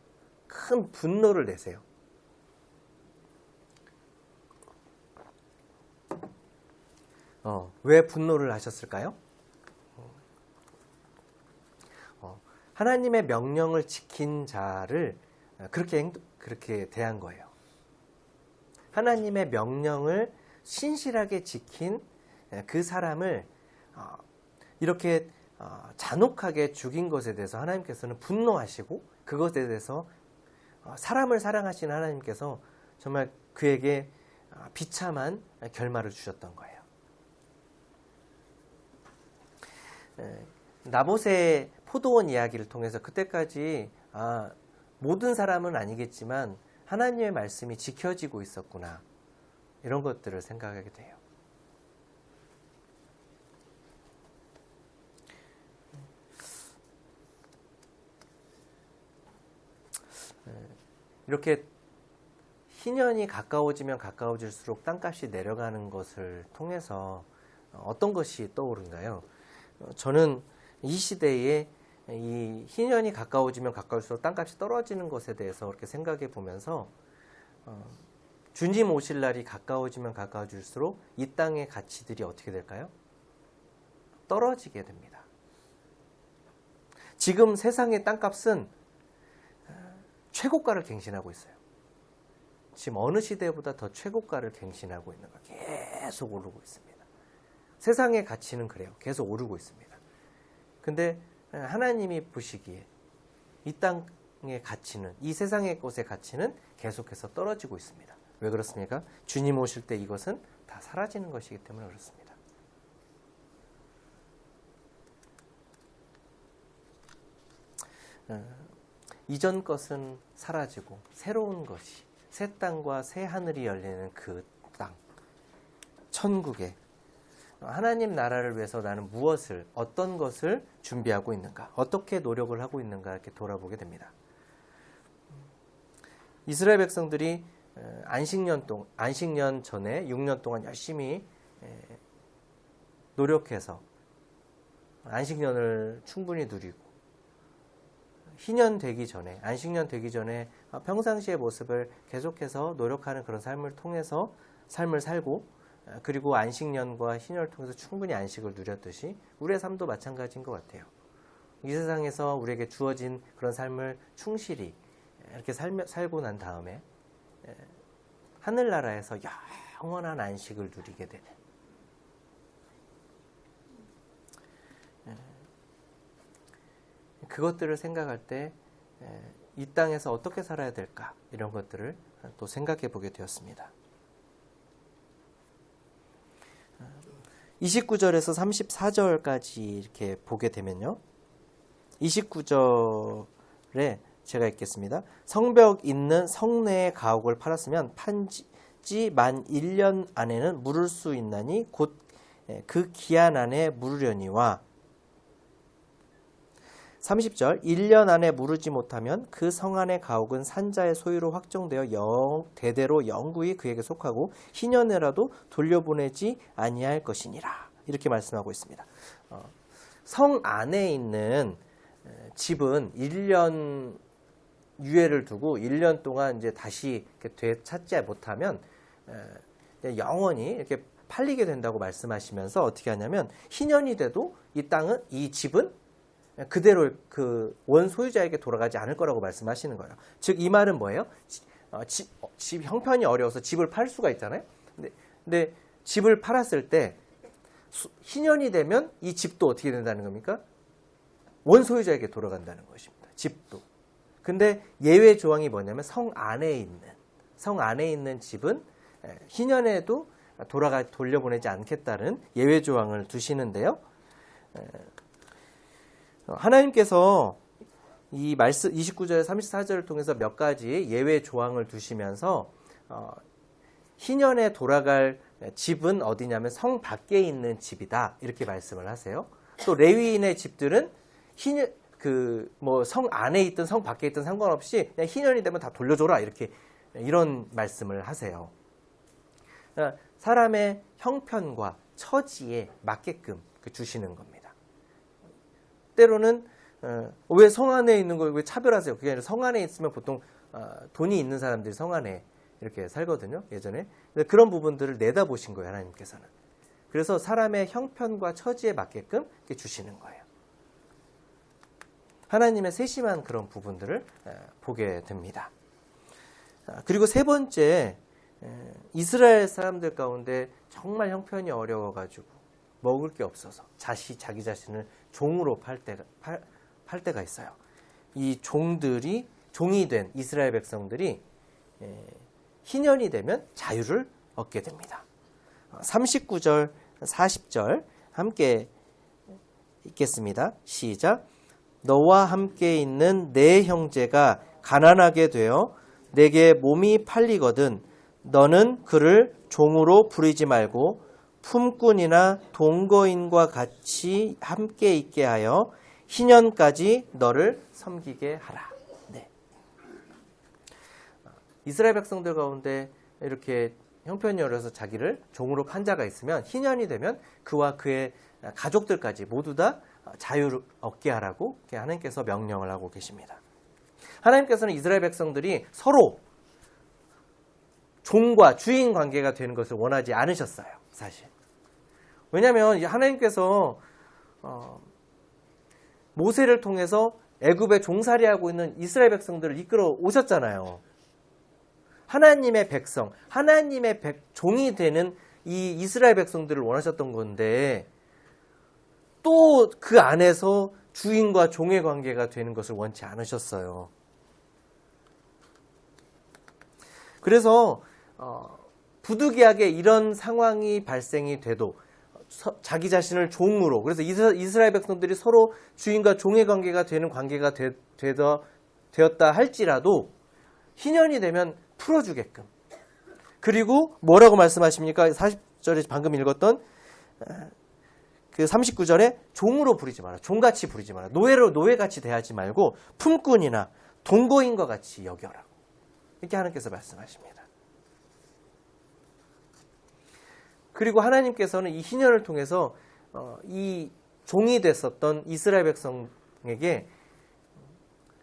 큰 분노를 내세요. 왜 분노를 하셨을까요? 하나님의 명령을 지킨 자를 그렇게 대한 거예요. 하나님의 명령을 신실하게 지킨 그 사람을 이렇게 잔혹하게 죽인 것에 대해서 하나님께서는 분노하시고 그것에 대해서 사람을 사랑하시는 하나님께서 정말 그에게 비참한 결말을 주셨던 거예요. 나봇의 포도원 이야기를 통해서 그때까지 모든 사람은 아니겠지만 하나님의 말씀이 지켜지고 있었구나. 이런 것들을 생각하게 돼요. 이렇게 희년이 가까워지면 가까워질수록 땅값이 내려가는 것을 통해서 어떤 것이 떠오른가요? 저는 이 시대에 이 희년이 가까워지면 가까울수록 땅값이 떨어지는 것에 대해서 그렇게 생각해 보면서 주님 오실 날이 가까워지면 가까워질수록 이 땅의 가치들이 어떻게 될까요? 떨어지게 됩니다. 지금 세상의 땅값은 최고가를 갱신하고 있어요. 지금 어느 시대보다 더 최고가를 갱신하고 있는 거 계속 오르고 있습니다. 세상의 가치는 그래요. 계속 오르고 있습니다. 근데 하나님이 보시기에 이 땅의 가치는, 이 세상의 것의 가치는 계속해서 떨어지고 있습니다. 왜 그렇습니까? 주님 오실 때 이것은 다 사라지는 것이기 때문에 그렇습니다. 이전 것은 사라지고 새로운 것이, 새 땅과 새 하늘이 열리는 그 땅, 천국에 하나님 나라를 위해서 나는 무엇을, 어떤 것을 준비하고 있는가, 어떻게 노력을 하고 있는가 이렇게 돌아보게 됩니다. 이스라엘 백성들이 안식년 전에 6년 동안 열심히 노력해서 안식년을 충분히 누리고 희년 되기 전에, 안식년 되기 전에 평상시의 모습을 계속해서 노력하는 그런 삶을 통해서 삶을 살고, 그리고 안식년과 희년을 통해서 충분히 안식을 누렸듯이 우리의 삶도 마찬가지인 것 같아요. 이 세상에서 우리에게 주어진 그런 삶을 충실히 이렇게 살고 난 다음에 하늘나라에서 영원한 안식을 누리게 되는, 그것들을 생각할 때 이 땅에서 어떻게 살아야 될까, 이런 것들을 또 생각해 보게 되었습니다. 29절에서 34절까지 이렇게 보게 되면요, 29절에 제가 읽겠습니다. 성벽 있는 성내의 가옥을 팔았으면 판지 만 1년 안에는 물을 수 있나니 곧 그 기한 안에 물으려니와, 30절, 1년 안에 무르지 못하면 그 성 안의 가옥은 산자의 소유로 확정되어 대대로 영구히 그에게 속하고 희년에라도 돌려보내지 아니할 것이니라. 이렇게 말씀하고 있습니다. 성 안에 있는 집은 1년 유예를 두고 1년 동안 이제 다시 되찾지 못하면 영원히 이렇게 팔리게 된다고 말씀하시면서 어떻게 하냐면, 희년이 돼도 이 집은 그대로 그 원 소유자에게 돌아가지 않을 거라고 말씀하시는 거예요. 즉 이 말은 뭐예요? 집 형편이 어려워서 집을 팔 수가 있잖아요. 근데 집을 팔았을 때 희년이 되면 이 집도 어떻게 된다는 겁니까? 원 소유자에게 돌아간다는 것입니다. 집도. 근데 예외 조항이 뭐냐면 성 안에 있는 집은 희년에도 돌려보내지 않겠다는 예외 조항을 두시는데요. 하나님께서 이 말씀 29절 34절을 통해서 몇 가지 예외 조항을 두시면서 희년에 돌아갈 집은 어디냐면 성 밖에 있는 집이다, 이렇게 말씀을 하세요. 또 레위인의 집들은 성 안에 있든 성 밖에 있든 상관없이 그냥 희년이 되면 다 돌려줘라, 이런 말씀을 하세요. 사람의 형편과 처지에 맞게끔 주시는 겁니다. 때로는 왜 성 안에 있는 걸 왜 차별하세요? 그게 아니라 성 안에 있으면 보통 돈이 있는 사람들이 성 안에 이렇게 살거든요, 예전에. 그런 부분들을 내다보신 거예요, 하나님께서는. 그래서 사람의 형편과 처지에 맞게끔 이렇게 주시는 거예요. 하나님의 세심한 그런 부분들을 보게 됩니다. 그리고 세 번째, 이스라엘 사람들 가운데 정말 형편이 어려워가지고 먹을 게 없어서 자기 자신을 종으로 팔 때가 있어요. 이 종이 된 이스라엘 백성들이 희년이 되면 자유를 얻게 됩니다. 39절, 40절 함께 읽겠습니다. 시작. 너와 함께 있는 내 형제가 가난하게 되어 내게 몸이 팔리거든 너는 그를 종으로 부리지 말고 품꾼이나 동거인과 같이 함께 있게 하여 희년까지 너를 섬기게 하라. 네. 이스라엘 백성들 가운데 이렇게 형편이 어려서 자기를 종으로 판 자가 있으면 희년이 되면 그와 그의 가족들까지 모두 다 자유를 얻게 하라고 하나님께서 명령을 하고 계십니다. 하나님께서는 이스라엘 백성들이 서로 종과 주인 관계가 되는 것을 원하지 않으셨어요. 사실. 왜냐하면 하나님께서 모세를 통해서 애굽에 종살이하고 있는 이스라엘 백성들을 이끌어 오셨잖아요. 하나님의 백성, 하나님의 종이 되는 이 이스라엘 백성들을 원하셨던 건데 또 그 안에서 주인과 종의 관계가 되는 것을 원치 않으셨어요. 그래서 부득이하게 이런 상황이 발생이 돼도 자기 자신을 종으로, 그래서 이스라엘 백성들이 서로 주인과 종의 관계가 되는 관계가 되었다 할지라도 희년이 되면 풀어주게끔. 그리고 뭐라고 말씀하십니까? 40절에 방금 읽었던 그 39절에 종으로 부리지 마라. 종같이 부리지 마라. 노예같이 대하지 말고 품꾼이나 동거인과 같이 여겨라. 이렇게 하나님께서 말씀하십니다. 그리고 하나님께서는 이 희년을 통해서 이 종이 됐었던 이스라엘 백성에게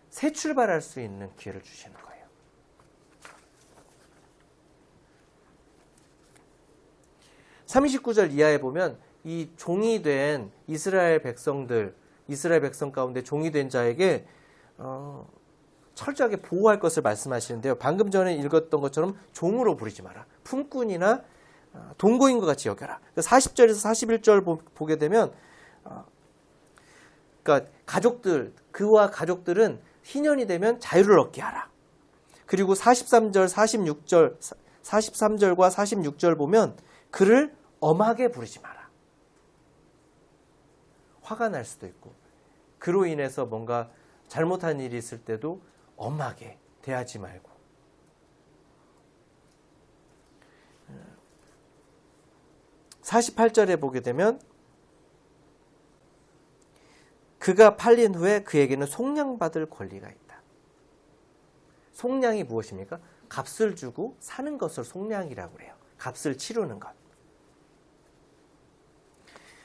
새 출발할 수 있는 기회를 주시는 거예요. 39절 이하에 보면 이 종이 된 이스라엘 백성 가운데 종이 된 자에게 철저하게 보호할 것을 말씀하시는데요. 방금 전에 읽었던 것처럼 종으로 부리지 마라. 품꾼이나 동거인과 같이 여겨라. 40절에서 41절 보게 되면 그러니까 그와 가족들은 희년이 되면 자유를 얻게 하라. 그리고 43절과 46절 보면 그를 엄하게 부르지 마라. 화가 날 수도 있고 그로 인해서 뭔가 잘못한 일이 있을 때도 엄하게 대하지 말고 48절에 보게 되면 그가 팔린 후에 그에게는 속량받을 권리가 있다. 속량이 무엇입니까? 값을 주고 사는 것을 속량이라고 해요. 값을 치르는 것.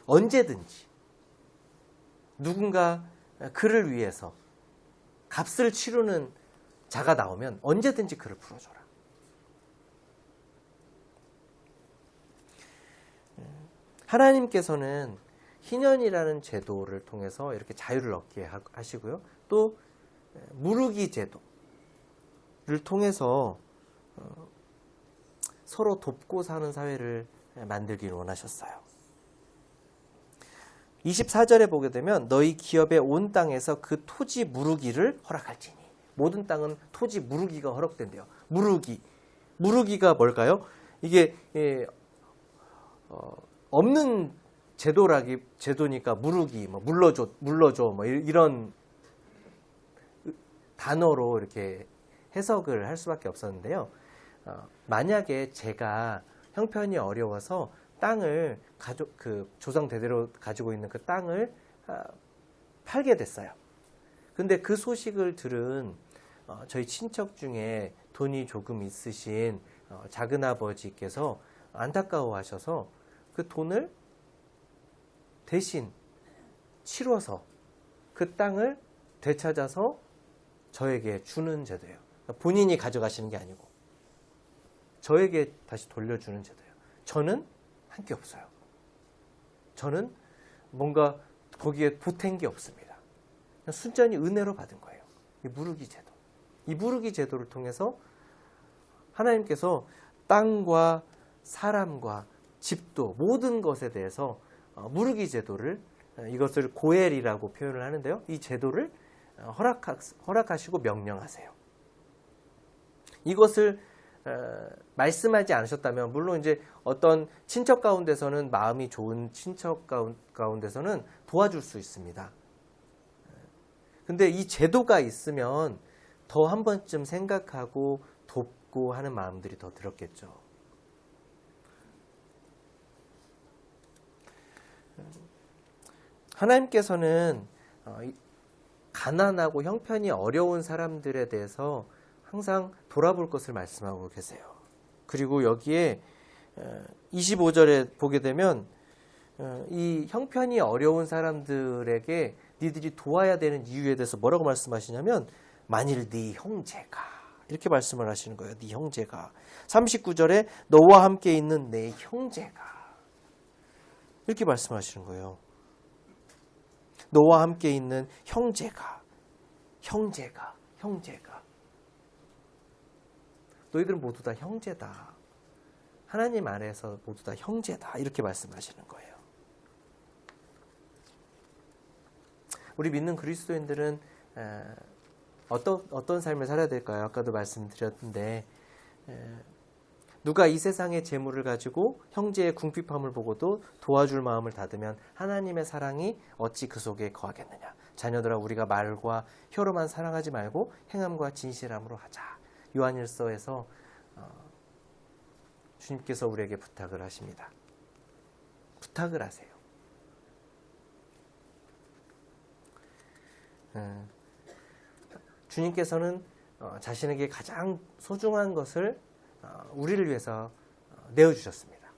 언제든지 누군가 그를 위해서 값을 치르는 자가 나오면 언제든지 그를 풀어줘라. 하나님께서는 희년이라는 제도를 통해서 이렇게 자유를 얻게 하시고요. 또 무르기 제도를 통해서 서로 돕고 사는 사회를 만들기를 원하셨어요. 24절에 보게 되면 너희 기업의 온 땅에서 그 토지 무르기를 허락할지니. 모든 땅은 토지 무르기가 허락된대요. 무르기가 뭘까요? 이게 없는 제도니까 무르기, 물러줘 이런 단어로 이렇게 해석을 할 수밖에 없었는데요. 만약에 제가 형편이 어려워서 땅을 조상 대대로 가지고 있는 그 땅을 팔게 됐어요. 근데 그 소식을 들은 저희 친척 중에 돈이 조금 있으신 작은아버지께서 안타까워하셔서 그 돈을 대신 치러서 그 땅을 되찾아서 저에게 주는 제도예요. 본인이 가져가시는 게 아니고 저에게 다시 돌려주는 제도예요. 저는 한 게 없어요. 저는 뭔가 거기에 보탠 게 없습니다. 순전히 은혜로 받은 거예요. 이 무르기 제도. 이 무르기 제도를 통해서 하나님께서 땅과 사람과 집도 모든 것에 대해서 무르기 제도를, 이것을 고엘이라고 표현을 하는데요. 이 제도를 허락하시고 명령하세요. 이것을 말씀하지 않으셨다면 물론 이제 어떤 친척 가운데서는 마음이 좋은 친척 가운데서는 도와줄 수 있습니다. 근데 이 제도가 있으면 더 한 번쯤 생각하고 돕고 하는 마음들이 더 들었겠죠. 하나님께서는 가난하고 형편이 어려운 사람들에 대해서 항상 돌아볼 것을 말씀하고 계세요. 그리고 여기에 25절에 보게 되면 이 형편이 어려운 사람들에게 니들이 도와야 되는 이유에 대해서 뭐라고 말씀하시냐면 만일 네 형제가 이렇게 말씀을 하시는 거예요. 네 형제가. 39절에 너와 함께 있는 내 형제가 이렇게 말씀하시는 거예요. 너와 함께 있는 형제가 너희들은 모두 다 형제다. 하나님 안에서 모두 다 형제다. 이렇게 말씀하시는 거예요. 우리 믿는 그리스도인들은 어떤 삶을 살아야 될까요? 아까도 말씀드렸는데 누가 이 세상의 재물을 가지고 형제의 궁핍함을 보고도 도와줄 마음을 닫으면 하나님의 사랑이 어찌 그 속에 거하겠느냐. 자녀들아 우리가 말과 혀로만 사랑하지 말고 행함과 진실함으로 하자. 요한일서에서 주님께서 우리에게 부탁을 하십니다. 부탁을 하세요. 주님께서는 자신에게 가장 소중한 것을 우리를 위해서 내어주셨습니다.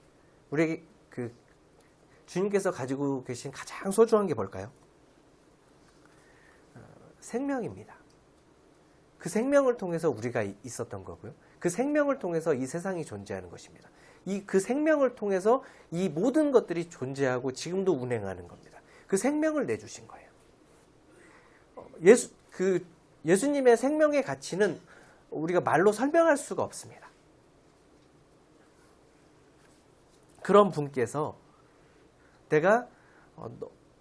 우리에게 주님께서 가지고 계신 가장 소중한 게 뭘까요? 생명입니다. 그 생명을 통해서 우리가 있었던 거고요. 그 생명을 통해서 이 세상이 존재하는 것입니다. 그 생명을 통해서 이 모든 것들이 존재하고 지금도 운행하는 겁니다. 그 생명을 내주신 거예요. 예수님의 생명의 가치는 우리가 말로 설명할 수가 없습니다. 그런 분께서 내가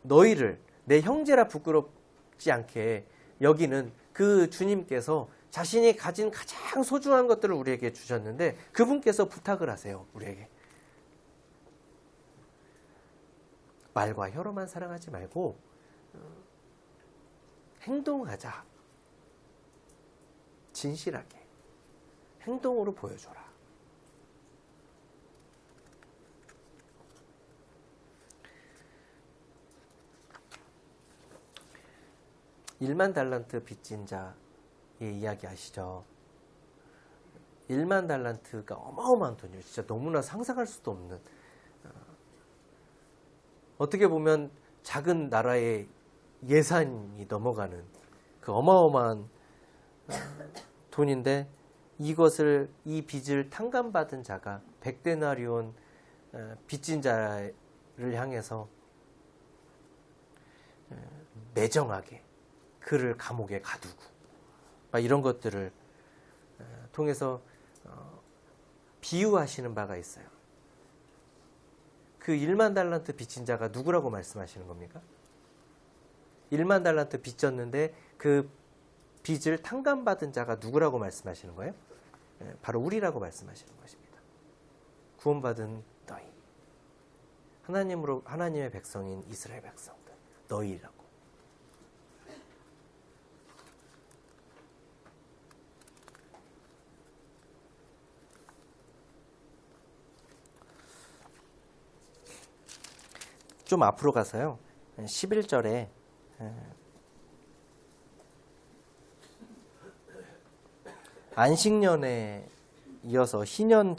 너희를 내 형제라 부끄럽지 않게 여기는 그 주님께서 자신이 가진 가장 소중한 것들을 우리에게 주셨는데 그분께서 부탁을 하세요. 우리에게. 말과 혀로만 사랑하지 말고 행동하자. 진실하게. 행동으로 보여줘라. 일만 달란트 빚진 자의 이야기 아시죠? 1만 달란트가 어마어마한 돈이에요. 진짜 너무나 상상할 수도 없는. 어떻게 보면 작은 나라의 예산이 넘어가는 그 어마어마한 돈인데 이 빚을 탕감받은 자가 100데나리온 빚진 자를 향해서 매정하게 그를 감옥에 가두고 이런 것들을 통해서 비유하시는 바가 있어요. 그 1만 달란트 빚진 자가 누구라고 말씀하시는 겁니까? 1만 달란트 빚졌는데 그 빚을 탕감받은 자가 누구라고 말씀하시는 거예요? 바로 우리라고 말씀하시는 것입니다. 구원받은 너희. 하나님의 백성인 이스라엘 백성들. 너희라고. 좀 앞으로 가서요. 11절에 안식년에 이어서 희년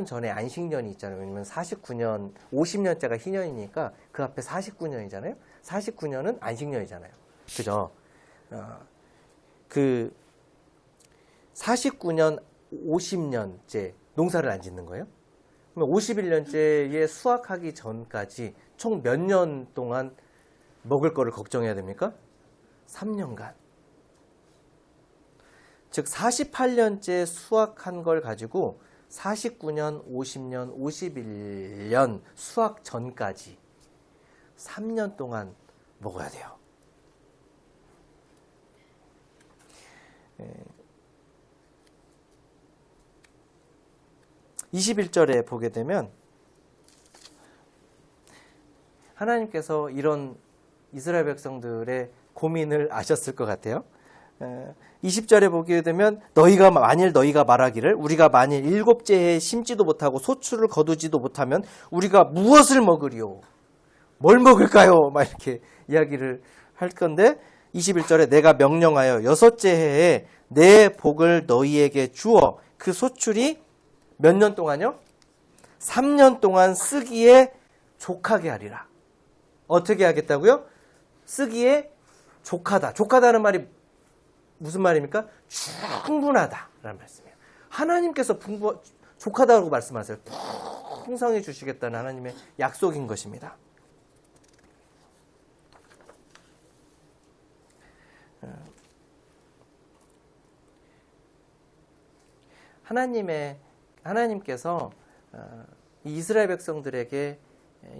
전에 안식년이 있잖아요. 왜냐면 49년, 50년째가 희년이니까 그 앞에 49년이잖아요. 49년은 안식년이잖아요. 그죠? 그 49년, 50년째 농사를 안 짓는 거예요? 그러면 51년째에 수확하기 전까지 총 몇 년 동안 먹을 거를 걱정해야 됩니까? 3년간. 즉 48년째 수확한 걸 가지고 49년, 50년, 51년 수확 전까지 3년 동안 먹어야 돼요. 21절에 보게 되면 하나님께서 이런 이스라엘 백성들의 고민을 아셨을 것 같아요. 20절에 보게 되면 만일 너희가 말하기를 우리가 만일 7째 해에 심지도 못하고 소출을 거두지도 못하면 우리가 무엇을 먹으리요? 뭘 먹을까요? 막 이렇게 이야기를 할 건데 21절에 내가 명령하여 6째 해에 내 복을 너희에게 주어 그 소출이 몇 년 동안요? 3년 동안 쓰기에 족하게 하리라. 어떻게 하겠다고요? 쓰기에 족하다. 족하다는 말이 무슨 말입니까? 충분하다라는 말씀이에요. 하나님께서 족하다고 말씀하세요. 풍성히 주시겠다는 하나님의 약속인 것입니다. 하나님께서 이스라엘 백성들에게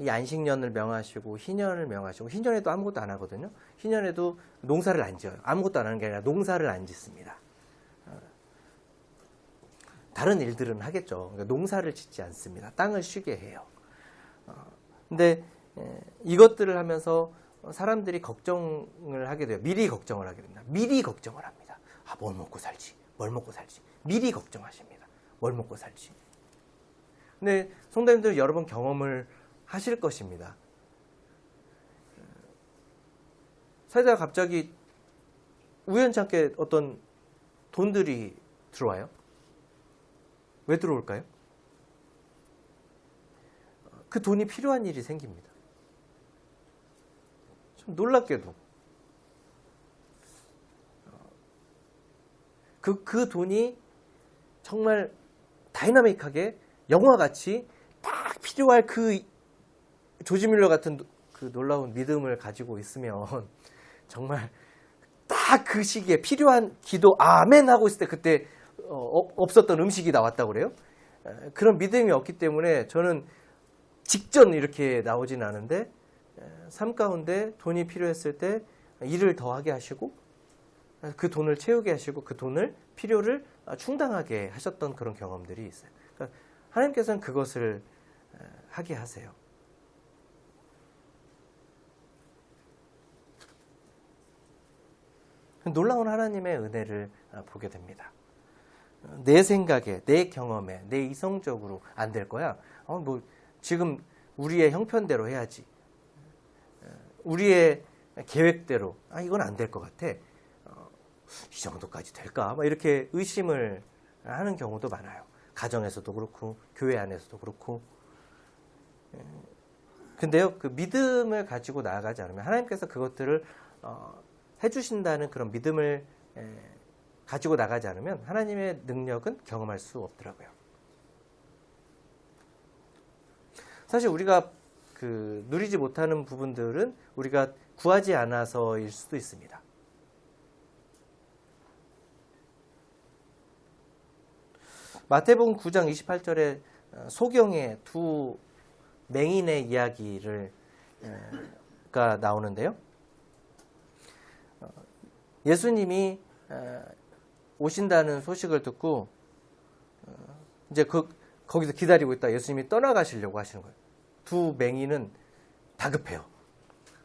이 안식년을 명하시고 희년을 명하시고, 희년에도 아무것도 안 하거든요. 희년에도 농사를 안 지어요. 아무것도 안 하는 게 아니라 농사를 안 짓습니다. 다른 일들은 하겠죠. 그러니까 농사를 짓지 않습니다. 땅을 쉬게 해요. 근데 이것들을 하면서 사람들이 걱정을 하게 돼요. 미리 걱정을 하게 됩니다. 미리 걱정을 합니다. 뭘 먹고 살지? 뭘 먹고 살지? 미리 걱정하십니다. 뭘 먹고 살지? 근데 성도님들 여러 번 경험을 하실 것입니다. 살다가 갑자기 우연찮게 어떤 돈들이 들어와요. 왜 들어올까요? 그 돈이 필요한 일이 생깁니다. 참 놀랍게도 그 돈이 정말 다이나믹하게 영화같이 딱 필요할 그 조지 밀러 같은 그 놀라운 믿음을 가지고 있으면 정말 딱 그 시기에 필요한 기도 아멘 하고 있을 때 그때 없었던 음식이 나왔다고 그래요. 그런 믿음이 없기 때문에 저는 직전 이렇게 나오진 않은데 삶 가운데 돈이 필요했을 때 일을 더 하게 하시고 그 돈을 채우게 하시고 그 돈을 필요를 충당하게 하셨던 그런 경험들이 있어요. 그러니까 하나님께서는 그것을 하게 하세요. 놀라운 하나님의 은혜를 보게 됩니다. 내 생각에, 내 경험에, 내 이성적으로 안 될 거야. 지금 우리의 형편대로 해야지. 우리의 계획대로 이건 안 될 것 같아. 이 정도까지 될까? 이렇게 의심을 하는 경우도 많아요. 가정에서도 그렇고 교회 안에서도 그렇고. 근데요, 그 믿음을 가지고 나아가지 않으면 하나님께서 그것들을 해주신다는 그런 믿음을 가지고 나가지 않으면 하나님의 능력은 경험할 수 없더라고요. 사실 우리가 누리지 못하는 부분들은 우리가 구하지 않아서일 수도 있습니다. 마태복음 9장 28절에 소경의 두 맹인의 이야기가 나오는데요. 예수님이 오신다는 소식을 듣고 이제 거기서 기다리고 있다 예수님이 떠나가시려고 하시는 거예요. 두 맹인은 다급해요.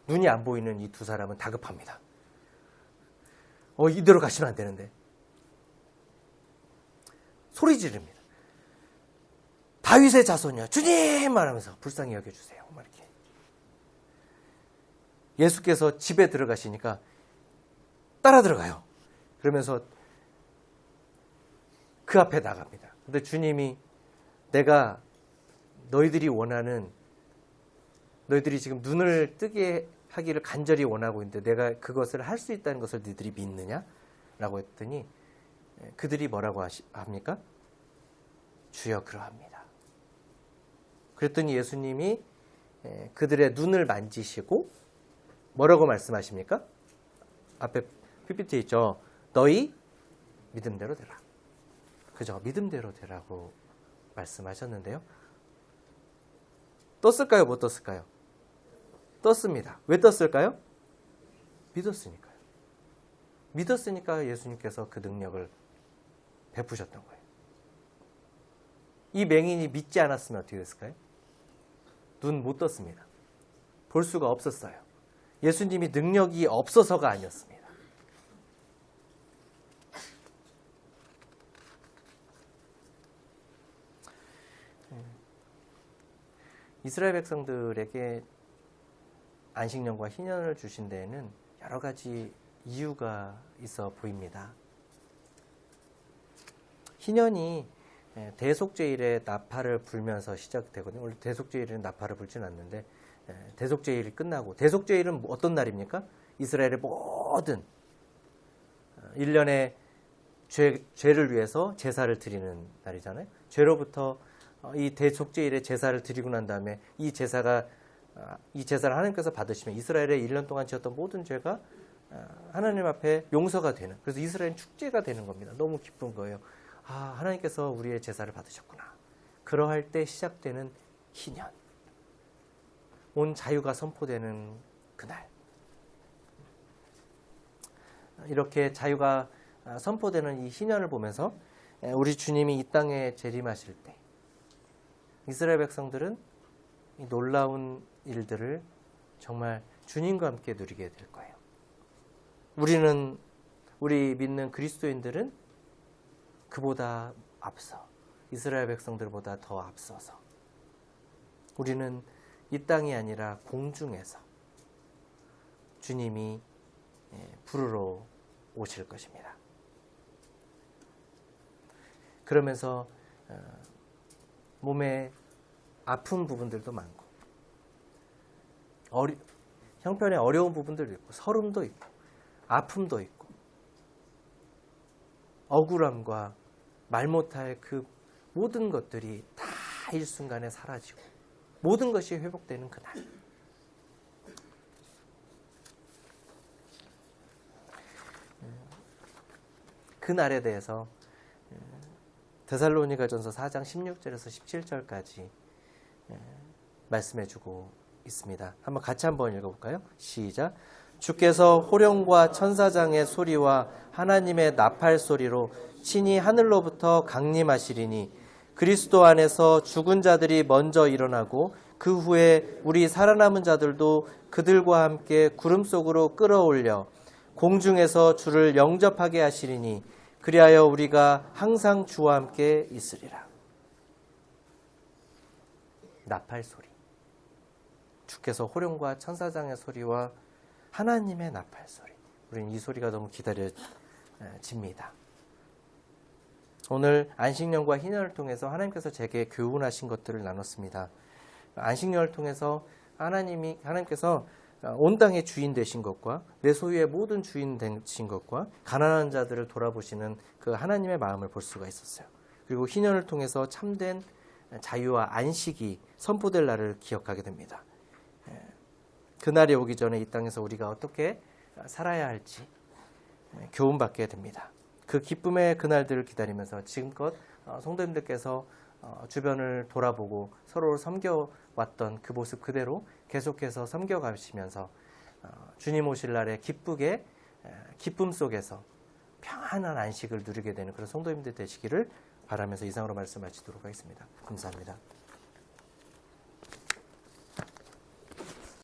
눈이 안 보이는 이 두 사람은 다급합니다. 이대로 가시면 안 되는데. 소리 지릅니다. 다윗의 자손이야. 주님! 말하면서 불쌍히 여겨주세요. 이렇게. 예수께서 집에 들어가시니까 따라 들어가요. 그러면서 그 앞에 나갑니다. 근데 주님이 내가 너희들이 지금 눈을 뜨게 하기를 간절히 원하고 있는데 내가 그것을 할 수 있다는 것을 너희들이 믿느냐? 라고 했더니 그들이 뭐라고 합니까? 주여 그러합니다. 그랬더니 예수님이 그들의 눈을 만지시고 뭐라고 말씀하십니까? 앞에 PPT에 있죠. 너희 믿음대로 되라. 그죠? 믿음대로 되라고 말씀하셨는데요. 떴을까요? 못 떴을까요? 떴습니다. 왜 떴을까요? 믿었으니까요. 믿었으니까 예수님께서 그 능력을 베푸셨던 거예요. 이 맹인이 믿지 않았으면 어떻게 됐을까요? 눈 못 떴습니다. 볼 수가 없었어요. 예수님이 능력이 없어서가 아니었습니다. 이스라엘 백성들에게 안식년과 희년을 주신 데에는 여러 가지 이유가 있어 보입니다. 희년이 대속제일에 나팔을 불면서 시작되거든요. 원래 대속제일에는 나팔을 불진 않는데 대속제일이 끝나고, 대속제일은 어떤 날입니까? 이스라엘의 모든 1년의 죄를 위해서 제사를 드리는 날이잖아요. 죄로부터 이 대속제일에 제사를 드리고 난 다음에 이 제사를 하나님께서 받으시면 이스라엘의 1년 동안 지었던 모든 죄가 하나님 앞에 용서가 되는, 그래서 이스라엘은 축제가 되는 겁니다. 너무 기쁜 거예요. 아, 하나님께서 우리의 제사를 받으셨구나. 그러할 때 시작되는 희년, 온 자유가 선포되는 그날, 이렇게 자유가 선포되는 이 희년을 보면서 우리 주님이 이 땅에 재림하실 때 이스라엘 백성들은 이 놀라운 일들을 정말 주님과 함께 누리게 될 거예요. 우리 믿는 그리스도인들은 그보다 앞서, 이스라엘 백성들보다 더 앞서서 우리는 이 땅이 아니라 공중에서 주님이 부르러 오실 것입니다. 그러면서 몸에 아픈 부분들도 많고 형편에 어려운 부분들도 있고 서름도 있고 아픔도 있고 억울함과 말 못할 그 모든 것들이 다 일순간에 사라지고 모든 것이 회복되는 그날, 그 날에 대해서 데살로니가전서 4장 16절에서 17절까지 말씀해주고 있습니다. 같이 한번 읽어볼까요? 시작. 주께서 호령과 천사장의 소리와 하나님의 나팔 소리로 친히 하늘로부터 강림하시리니 그리스도 안에서 죽은 자들이 먼저 일어나고 그 후에 우리 살아남은 자들도 그들과 함께 구름 속으로 끌어올려 공중에서 주를 영접하게 하시리니 그리하여 우리가 항상 주와 함께 있으리라. 나팔 소리, 주께서 호령과 천사장의 소리와 하나님의 나팔 소리, 우리는 이 소리가 너무 기다려집니다. 오늘 안식년과 희년을 통해서 하나님께서 제게 교훈하신 것들을 나눴습니다. 안식년을 통해서 하나님께서 온 땅의 주인 되신 것과 내 소유의 모든 주인 되신 것과 가난한 자들을 돌아보시는 그 하나님의 마음을 볼 수가 있었어요. 그리고 희년을 통해서 참된 자유와 안식이 선포될 날을 기억하게 됩니다. 그날이 오기 전에 이 땅에서 우리가 어떻게 살아야 할지 교훈받게 됩니다. 그 기쁨의 그날들을 기다리면서 지금껏 성도님들께서 주변을 돌아보고 서로를 섬겨왔던 그 모습 그대로 계속해서 섬겨가시면서 주님 오실 날에 기쁘게 기쁨 속에서 평안한 안식을 누리게 되는 그런 성도님들 되시기를 바라면서 이상으로 말씀 마치도록 하겠습니다. 감사합니다.